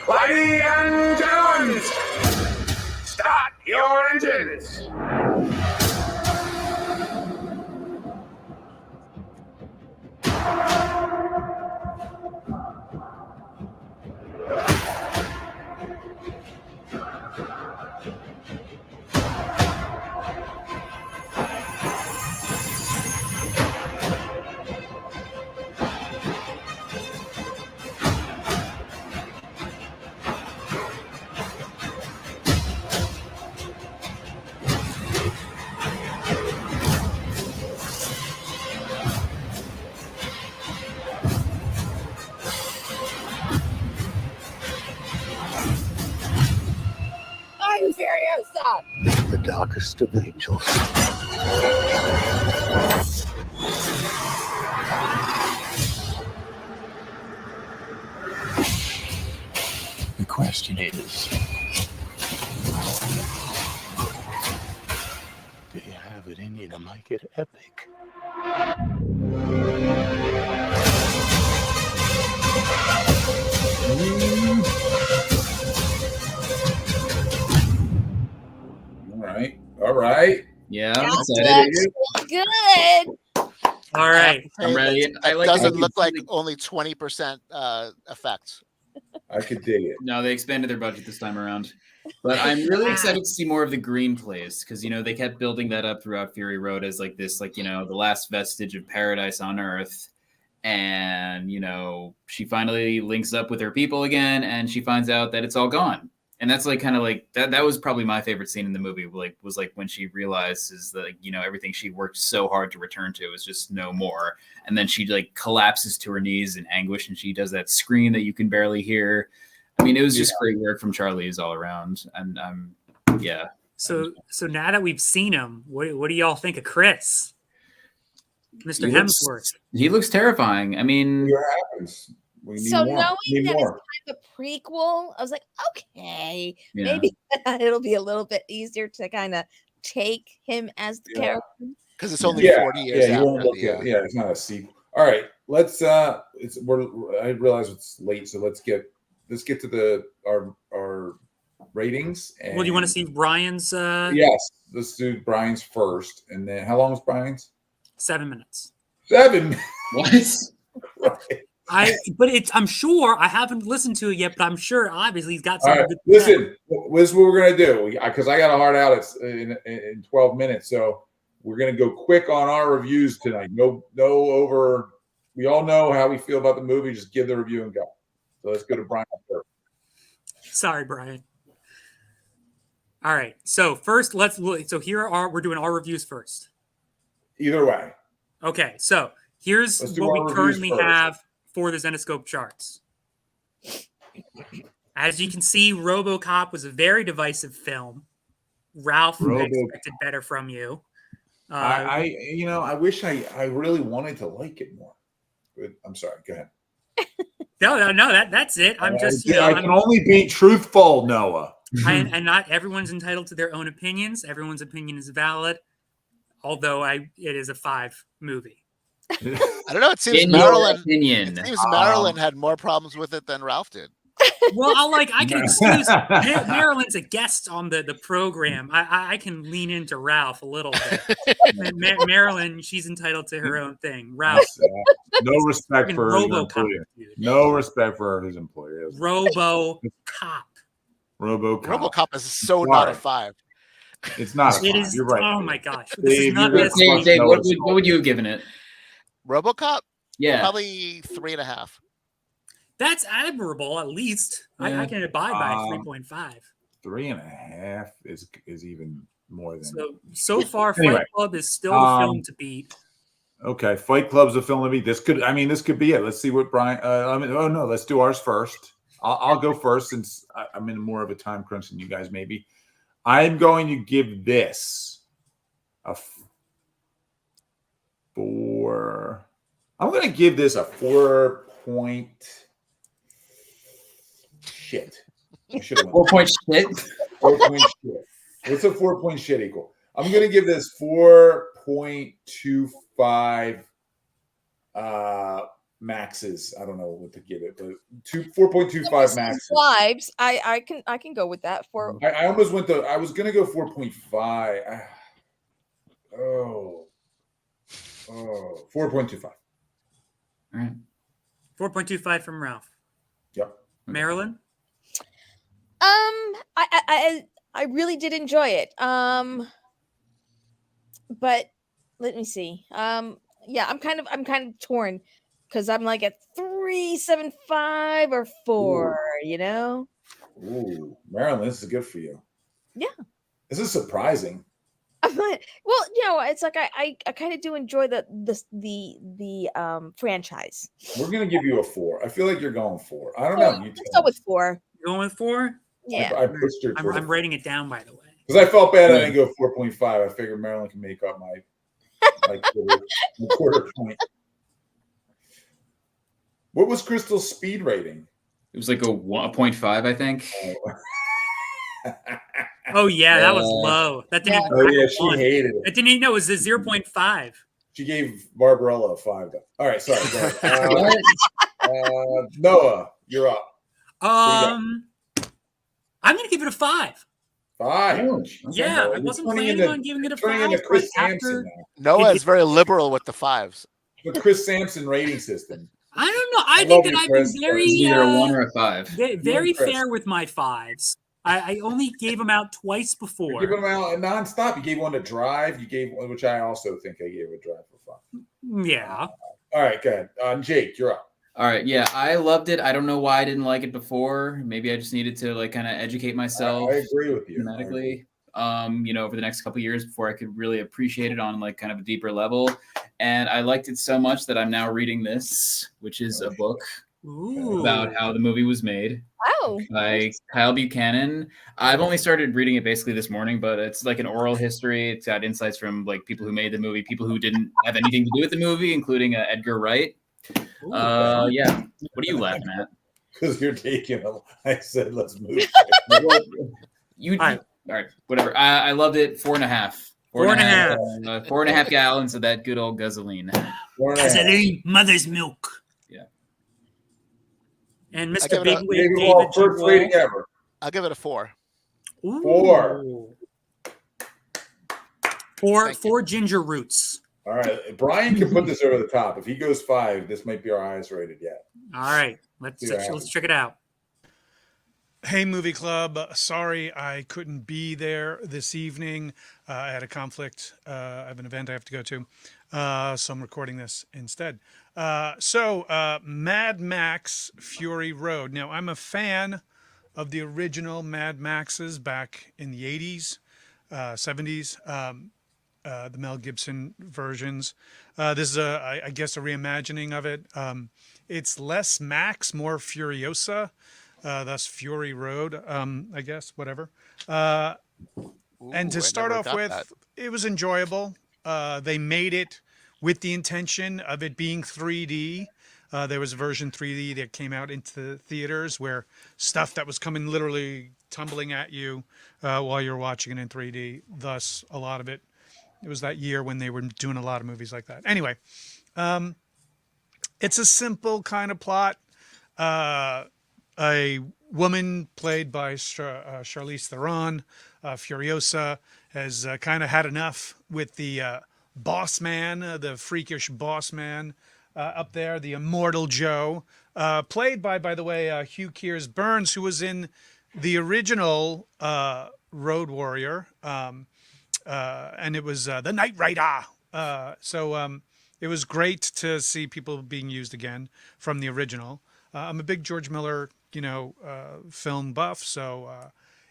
Ladies and gentlemen, start your engines. I'm Furiosa! The darkest of angels. The question is, do you have it in you to make it epic? All right. Yeah, I'm excited. Good. All right. I'm ready. It doesn't look like only 20% effects. I could dig it. No, they expanded their budget this time around. But I'm really excited to see more of the green place because, you know, they kept building that up throughout Fury Road as like this, like, you know, the last vestige of paradise on Earth. And, you know, she finally links up with her people again and she finds out that it's all gone. And that's like kind of like that was probably my favorite scene in the movie, like was like when she realizes that, you know, everything she worked so hard to return to is just no more. And then she like collapses to her knees in anguish, and she does that scream that you can barely hear. I mean, it was just great work from Charlize all around. And yeah. So now that we've seen him, what do y'all think of Chris? Mr. Hemsworth. He looks terrifying. I mean, What happens? We need So more. knowing We need that more. it's kind of a prequel, I was like, okay, Yeah. maybe it'll be a little bit easier to kind of take him as the character. Because it's only 40 years you after. won't look at, it's not a sequel. All right, let's. I realize it's late, so let's get to our ratings. And, Well, do you want to see Brian's? Yes, let's do Brian's first, and then how long is Brian's? 7 minutes. 7. what? Right. I'm sure I haven't listened to it yet, but I'm sure obviously he's got All something right, good to listen. say. This is what we're gonna do because I got a hard out in 12 minutes, so we're gonna go quick on our reviews tonight. No over. We all know how we feel about the movie. Just give the review and go. So let's go to Brian first. Sorry, Brian. All right. So first, we're doing our reviews first. Either way. Okay. So here's Let's do what our we reviews currently first. have for the Zenescope charts. As you can see, RoboCop was a very divisive film. Ralph, I expected better from you. I wish I really wanted to like it more. But I'm sorry. Go ahead. No, that's it. I'm just, I can only be truthful, Noah. and not everyone's entitled to their own opinions. Everyone's opinion is valid. Although it is a 5 movie. I don't know. It seems In your Marilyn. opinion. It seems Marilyn had more problems with it than Ralph did. Well, I can excuse Marilyn's a guest on the program. I can lean into Ralph a little bit. Marilyn, she's entitled to her own thing. Ralph, No respect for his RoboCop, employer. dude. No respect for his employer. RoboCop. RoboCop is so not a 5. It's not. It is. You're right. Oh my gosh! This Dave, is not you're this. right. Dave, what would you have given it? RoboCop? Yeah. Probably 3.5. That's admirable. At least Yeah. I can abide by 3.5. 3.5 is even more than. So far, Anyway, Fight Club is still the film to beat. Okay, Fight Club's a film to beat. This could be it. Let's see what Brian. Let's do ours first. I'll go first since I'm in more of a time crunch than you guys maybe. I'm going to give this a 4. I'm going to give this a 4 point. Shit. I should have 4 point shit. 4 point shit. What's a 4 point shit equal? I'm going to give this 4.25 maxes. I don't know what to give it, but 4.25 maxes. Lives. I can go with that. I almost went I was going to go 4.5. 4.25. All right. 4.25 from Ralph. Yep. Marilyn? I really did enjoy it. But let me see. Yeah, I'm kind of torn because I'm like at 3.75 or 4. You know. Ooh, Marilyn, this is good for you. Yeah. This is surprising. Well, it's like I kind of do enjoy the franchise. We're gonna give you a 4. I feel like you're going 4. I don't know. Let's go with 4. You going with 4? Yeah. I pushed her. I'm writing it down, by the way. Because I felt bad I didn't go 4.5. I figured Marilyn can make up my quarter point. What was Krystle's speed rating? It was like a 0.5, I think. Oh yeah, that was low. That didn't. Oh yeah, she hated it. It didn't even know it was a 0.5. She gave Barbarella a 5. All right, sorry. Noah, you're up. I'm gonna give it a 5. 5. Yeah, I wasn't planning on giving it a 5. Turning into Chris Sampson now. Noah is very liberal with the 5s. The Chris Sampson rating system. I don't know. I think that I've been very either a 1 or a 5. Very fair with my 5s. I only gave them out twice before. You gave them out nonstop. You gave one to Drive. You gave one, which I also think I gave a Drive for 5. Yeah. All right, go ahead. Jake, you're up. All right, yeah, I loved it. I don't know why I didn't like it before. Maybe I just needed to like kind of educate myself I agree with you. thematically. Over the next couple of years before I could really appreciate it on like kind of a deeper level. And I liked it so much that I'm now reading this, which is a book about how the movie was made. Oh, By Kyle Buchanan. I've only started reading it basically this morning, but it's like an oral history. It's got insights from like people who made the movie, people who didn't have anything to do with the movie, including Edgar Wright. Yeah. What are you laughing at? Because you're taking I said, let's move. All right, whatever. I loved it. 4.5. 4.5. 4.5 gallons of that good old guzzolene. Guzzolene, mother's milk. Yeah. And I Mr. give it a- Bigwig David G. First rating Wall. ever. I'll give it a 4. Ooh. 4. Four ginger roots. All right, Brian can put this over the top. If he goes 5, this might be our highest rated yet. All right, let's check it out. Hey, Movie Club. Sorry I couldn't be there this evening. I had a conflict. I have an event I have to go to. So I'm recording this instead. Mad Max Fury Road. Now, I'm a fan of the original Mad Maxes back in the 80s, 70s, the Mel Gibson versions. This is, I guess, a reimagining of it. It's less Max, more Furiosa. Thus Fury Road, I guess, whatever. And to start off with, it was enjoyable. They made it with the intention of it being 3D. There was a version 3D that came out into the theaters where stuff that was coming literally tumbling at you while you're watching it in 3D. Thus, a lot of it was that year when they were doing a lot of movies like that. Anyway, it's a simple kind of plot. A woman played by Charlize Theron, Furiosa, has kind of had enough with the boss man, the freakish boss man up there, the immortal Joe, played by the way, Hugh Kears Burns, who was in the original Road Warrior, and it was the Knight Rider. It was great to see people being used again from the original. I'm a big George Miller, film buff, so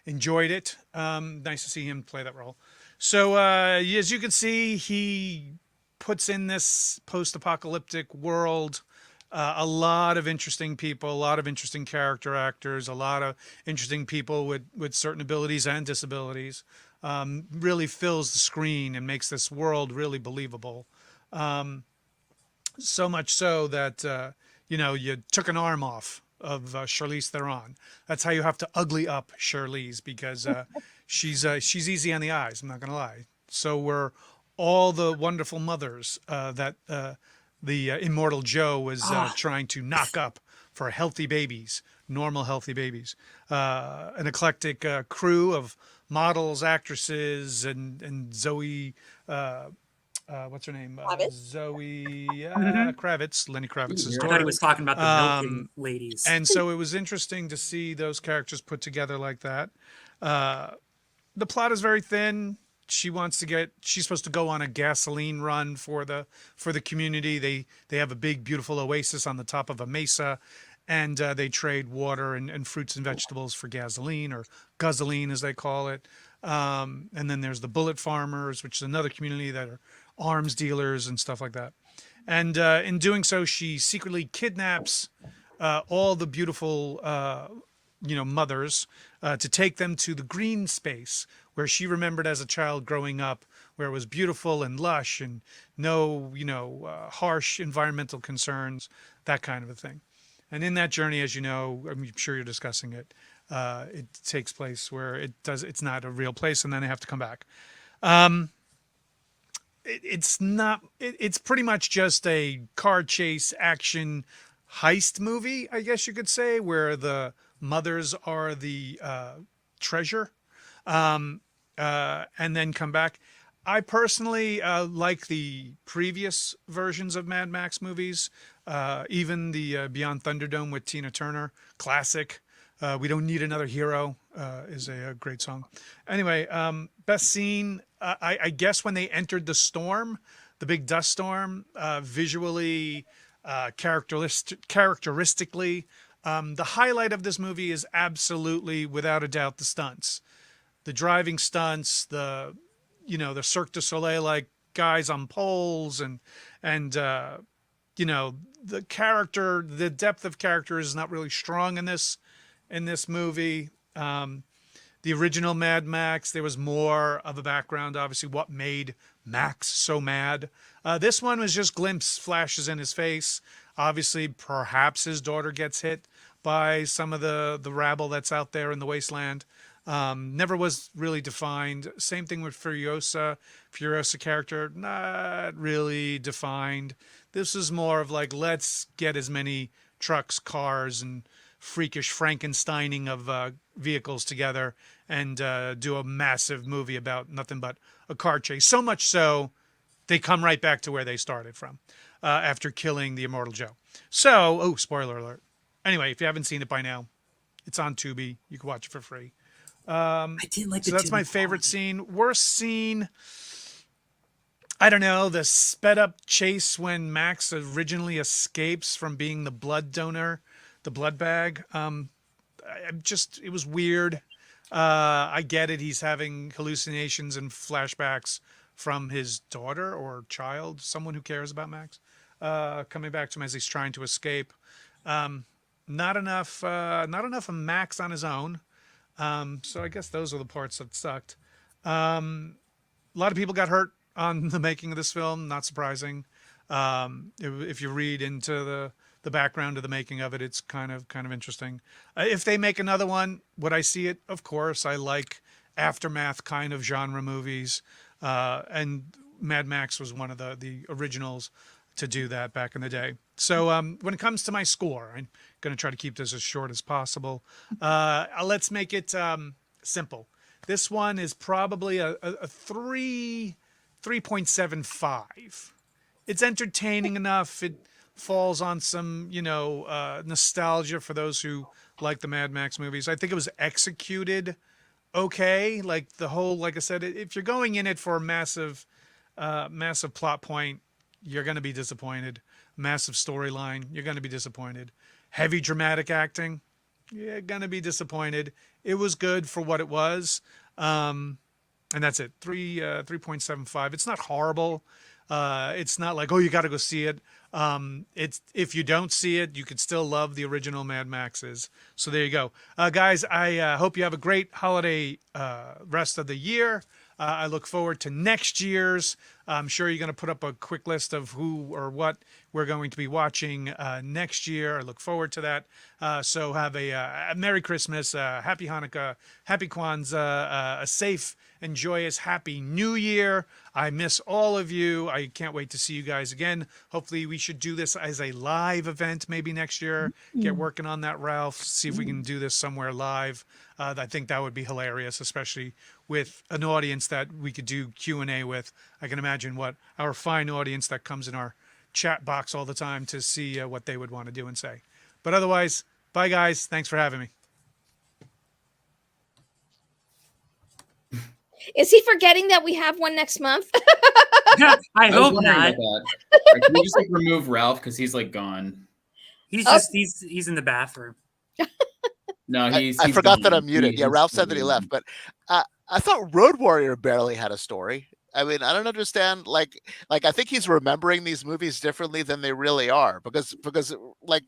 enjoyed it. Nice to see him play that role. So as you can see, he puts in this post-apocalyptic world a lot of interesting people, a lot of interesting character actors, a lot of interesting people with certain abilities and disabilities. Really fills the screen and makes this world really believable. So much so that you took an arm off of Charlize Theron. That's how you have to ugly up Charlize, because she's easy on the eyes. I'm not gonna lie. So were all the wonderful mothers that the immortal Joe was trying to knock up for healthy babies, normal healthy babies. An eclectic crew of models, actresses, and Zoe. What's her name? Zoe Kravitz, Lenny Kravitz's daughter. I thought he was talking about the milking ladies. And so it was interesting to see those characters put together like that. The plot is very thin. She's supposed to go on a gasoline run for the community. They have a big, beautiful oasis on the top of a mesa, and they trade water and fruits and vegetables for gasoline, or guzzolene as they call it. And then there's the bullet farmers, which is another community that are arms dealers and stuff like that. And in doing so, she secretly kidnaps all the beautiful, mothers to take them to the green space where she remembered as a child growing up, where it was beautiful and lush and no, harsh environmental concerns, that kind of a thing. And in that journey, as you know, I'm sure you're discussing it, it takes place where it's not a real place, and then they have to come back. It's pretty much just a car chase action heist movie, I guess you could say, where the mothers are the treasure, and then come back. I personally like the previous versions of Mad Max movies, even the Beyond Thunderdome with Tina Turner, classic. We Don't Need Another Hero is a great song. Anyway, best scene, I guess when they entered the storm, the big dust storm, visually, characteristically. The highlight of this movie is absolutely, without a doubt, the stunts, the driving stunts, the Cirque du Soleil like guys on poles, and the character, the depth of character is not really strong in this movie. The original Mad Max, there was more of a background, obviously, what made Max so mad. This one was just flashes in his face. Obviously, perhaps his daughter gets hit by some of the rabble that's out there in the wasteland. Never was really defined. Same thing with Furiosa. Furiosa character, not really defined. This is more of like, let's get as many trucks, cars, and freakish Frankensteining of vehicles together and do a massive movie about nothing but a car chase. So much so, they come right back to where they started from after killing the Immortal Joe. So, spoiler alert. Anyway, if you haven't seen it by now, it's on Tubi. You can watch it for free. I didn't like. So that's my favorite scene. Worst scene, I don't know, the sped up chase when Max originally escapes from being the blood donor, the blood bag. It was weird. I get it. He's having hallucinations and flashbacks from his daughter or child, someone who cares about Max, coming back to him as he's trying to escape. Not enough of Max on his own. So I guess those are the parts that sucked. A lot of people got hurt on the making of this film. Not surprising. If you read into the background of the making of it, it's kind of interesting. If they make another one, would I see it? Of course. I like aftermath kind of genre movies, and Mad Max was one of the originals to do that back in the day. So when it comes to my score, I'm going to try to keep this as short as possible. Let's make it simple. This one is probably a 3.75. It's entertaining enough. It falls on some, nostalgia for those who like the Mad Max movies. I think it was executed okay. Like the whole, like I said, if you're going in it for a massive plot point, you're going to be disappointed. Massive storyline, you're going to be disappointed. Heavy dramatic acting, you're going to be disappointed. It was good for what it was. And that's it. 3.75. It's not horrible. It's not like, you got to go see it. If you don't see it, you could still love the original Mad Maxes. So there you go. Guys, I hope you have a great holiday rest of the year. I look forward to next year's. I'm sure you're going to put up a quick list of who or what we're going to be watching next year. I look forward to that. So have a Merry Christmas, Happy Hanukkah, Happy Kwanzaa, a safe and joyous Happy New Year. I miss all of you. I can't wait to see you guys again. Hopefully we should do this as a live event maybe next year. Get working on that, Ralph. See if we can do this somewhere live. I think that would be hilarious, especially with an audience that we could do Q&A with. I can imagine what our fine audience that comes in our chat box all the time to see what they would want to do and say. But otherwise, bye guys. Thanks for having me. Is he forgetting that we have one next month? I hope not. Can we just remove Ralph because he's gone? He's in the bathroom. No, I forgot that I'm muted. Yeah, Ralph said that he left, but I thought Road Warrior barely had a story. I mean, I don't understand. Like I think he's remembering these movies differently than they really are, because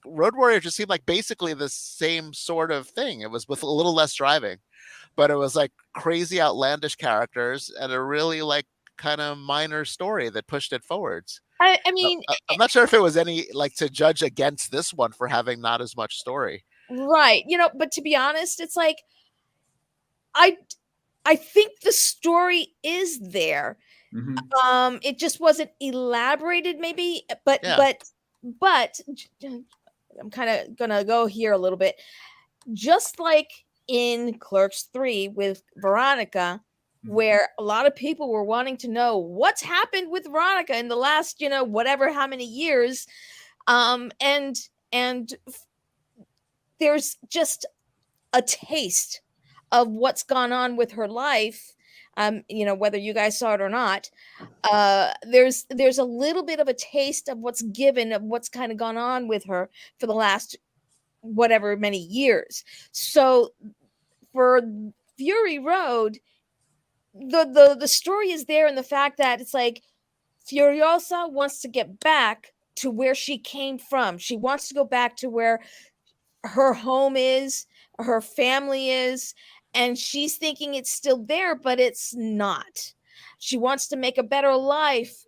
Road Warrior just seemed like basically the same sort of thing. It was with a little less driving, but it was like crazy, outlandish characters and a really kind of minor story that pushed it forwards. I mean, I'm not sure if it was any to judge against this one for having not as much story. Right. But to be honest, it's like, I think the story is there. Mm-hmm. It just wasn't elaborated maybe, but I'm kind of going to go here a little bit. Just like in Clerks 3 with Veronica, where a lot of people were wanting to know what's happened with Veronica in the last, whatever, how many years. And there's just a taste of what's gone on with her life whether you guys saw it or not, there's a little bit of a taste of what's kind of gone on with her for the last whatever many years. So for Fury Road, the story is there in the fact that it's like Furiosa wants to get back to where she came from. She wants to go back to where her home is, her family is, and she's thinking it's still there, but it's not. She wants to make a better life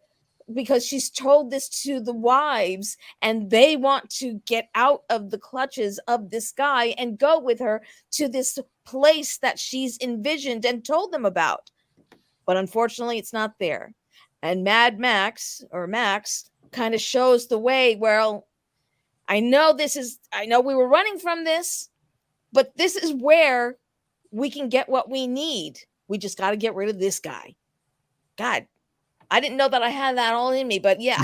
because she's told this to the wives, and they want to get out of the clutches of this guy and go with her to this place that she's envisioned and told them about. But unfortunately, it's not there. And Mad Max, or Max, kind of shows the way. Well, I know we were running from this, but this is where we can get what we need. We just got to get rid of this guy. God, I didn't know that I had that all in me, but yeah.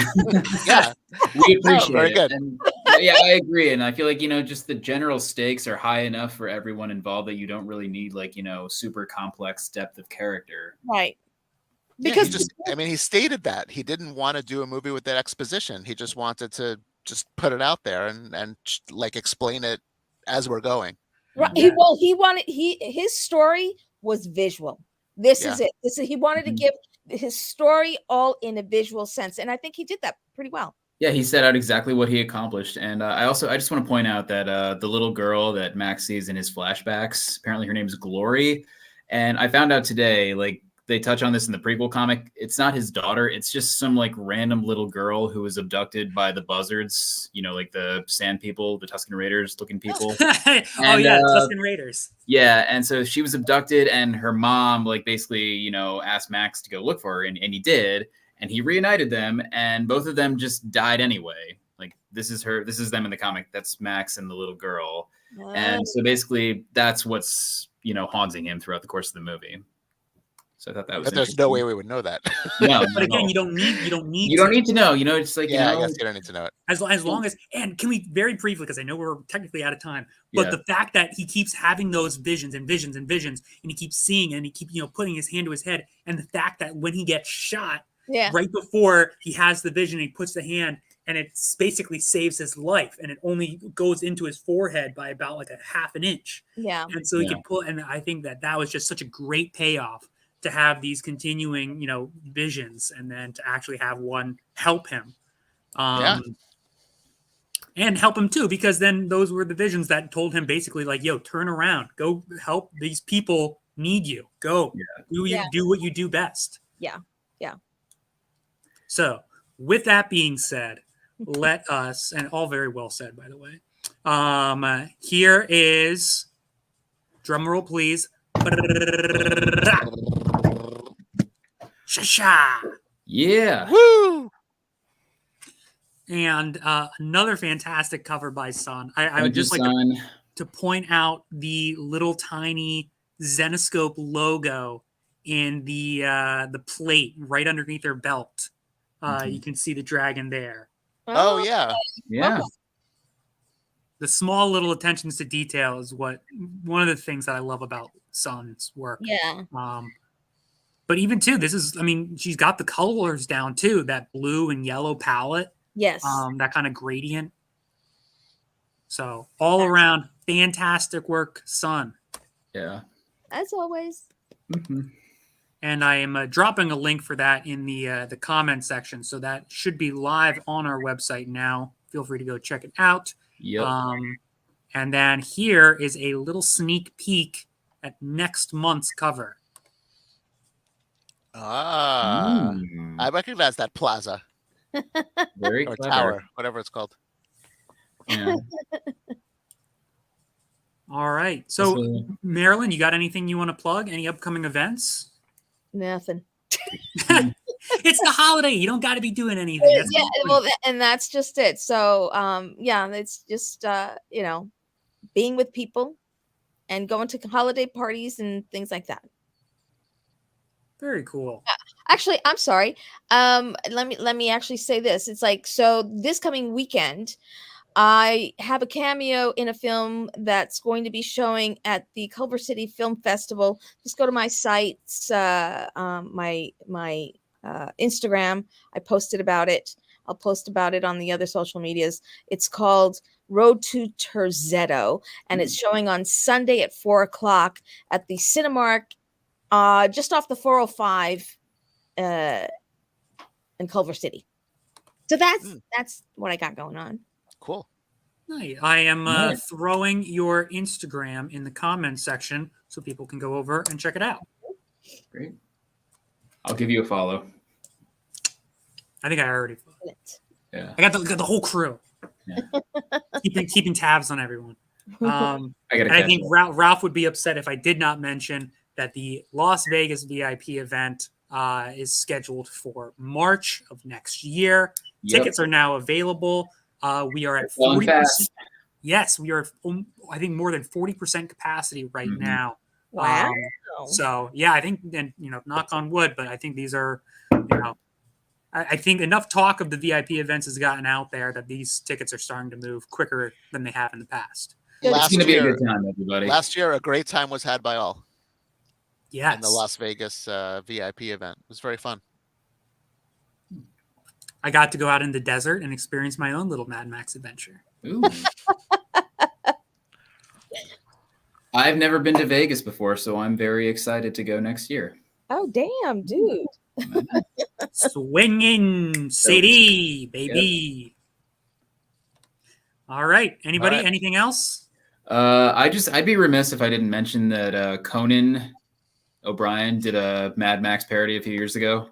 Yeah. We appreciate very it. good. And, yeah, I agree. And I feel like, just the general stakes are high enough for everyone involved that you don't really need super complex depth of character. Right. Because he stated that he didn't want to do a movie with that exposition. He just wanted to just put it out there and like explain it as we're going. Right. Yeah. His story was visual. This is it. He wanted to give his story all in a visual sense, and I think he did that pretty well. Yeah, he set out exactly what he accomplished. And I just want to point out that the little girl that Max sees in his flashbacks, apparently her name is Glory. And I found out today, they touch on this in the prequel comic. It's not his daughter. It's just some random little girl who was abducted by the buzzards, the sand people, the Tusken Raiders looking people. Tusken Raiders. Yeah. And so she was abducted, and her mom basically, asked Max to go look for her, and he did. And he reunited them, and both of them just died anyway. This is them in the comic. That's Max and the little girl. And so basically that's what's, haunting him throughout the course of the movie. So I thought that was. But there's no way we would know that. No, but again, you don't need to know. It's I guess you don't need to know it. As long as, and can we very briefly, because I know we're technically out of time, but the fact that he keeps having those visions and visions and visions, and he keeps seeing, and he keeps putting his hand to his head, and the fact that when he gets shot, right before he has the vision, he puts the hand, and it basically saves his life, and it only goes into his forehead by about a half an inch. Yeah, and so he can pull, and I think that was just such a great payoff to have these continuing, visions, and then to actually have one help him. And help him too, because then those were the visions that told him basically turn around, go help these people need you. Go do what you do best. Yeah. So with that being said, let us, and all very well said, by the way, here is, drum roll, please. Sha-sha. Yeah. Woo! And another fantastic cover by Sun. I would just like to point out the little tiny Zenescope logo in the plate right underneath their belt. You can see the dragon there. Oh yeah. Yeah. The small little attentions to detail is one of the things that I love about Sun's work. Yeah. But even too, she's got the colors down too, that blue and yellow palette. Yes. That kind of gradient. So all around, fantastic work, Sun. Yeah. As always. Mm-hmm. And I am dropping a link for that in the comment section. So that should be live on our website now. Feel free to go check it out. Yep. And then here is a little sneak peek at next month's cover. I recognize that plaza. Very or clever. tower, whatever it's called. Yeah. All right. So, Marilyn, you got anything you want to plug? Any upcoming events? Nothing. It's the holiday. You don't got to be doing anything. That's and that's just it. So, it's just being with people and going to holiday parties and things like that. Very cool. Actually, I'm sorry. Let me actually say this. It's so this coming weekend, I have a cameo in a film that's going to be showing at the Culver City Film Festival. Just go to my site's my Instagram. I posted about it. I'll post about it on the other social medias. It's called Road to Terzetto, and it's showing on Sunday at 4:00 at the Cinemark, just off the 405 in Culver City. So that's what I got going on. Cool. Nice. I am Nice. throwing your Instagram in the comments section so people can go over and check it out. Great. I'll give you a follow. I think I already. Yeah. I got the whole crew. Yeah. keeping tabs on everyone. I gotta And I catch think up. Ralph would be upset if I did not mention that the Las Vegas VIP event is scheduled for March of next year. Yep. Tickets are now available. We are at Going 40%. fast. Yes, we are. I think more than 40% capacity right Mhm. now. Wow. So yeah, I think, and knock on wood, but I think these are, I think enough talk of the VIP events has gotten out there that these tickets are starting to move quicker than they have in the past. It's Last gonna be a year, good time, everybody. last year, a great time was had by all Yes. in the Las Vegas VIP event. It was very fun. I got to go out in the desert and experience my own little Mad Max adventure. Ooh. I've never been to Vegas before, so I'm very excited to go next year. Oh, damn, dude. Swinging city, baby. All right. Anybody? All right. Anything else? I'd be remiss if I didn't mention that Conan O'Brien did a Mad Max parody a few years ago.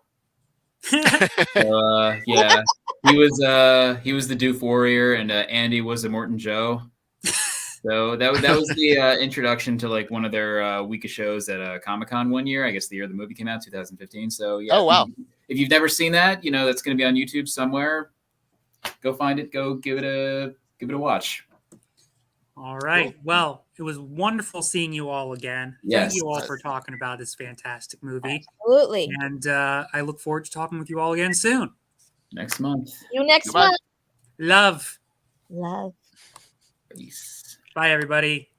Yeah, he was the Doof Warrior, and Andy was the Morton Joe. So that was the introduction to like one of their week of shows at Comic-Con one year. I guess the year the movie came out, 2015. So yeah. Oh, wow. If you've never seen that, that's going to be on YouTube somewhere. Go find it. Go give it a watch. All right. Cool. Well, it was wonderful seeing you all again. Yes. Thank you all for talking about this fantastic movie. Absolutely. And I look forward to talking with you all again soon. Next month. See you next Goodbye. month. Love. Love. Peace. Bye, everybody.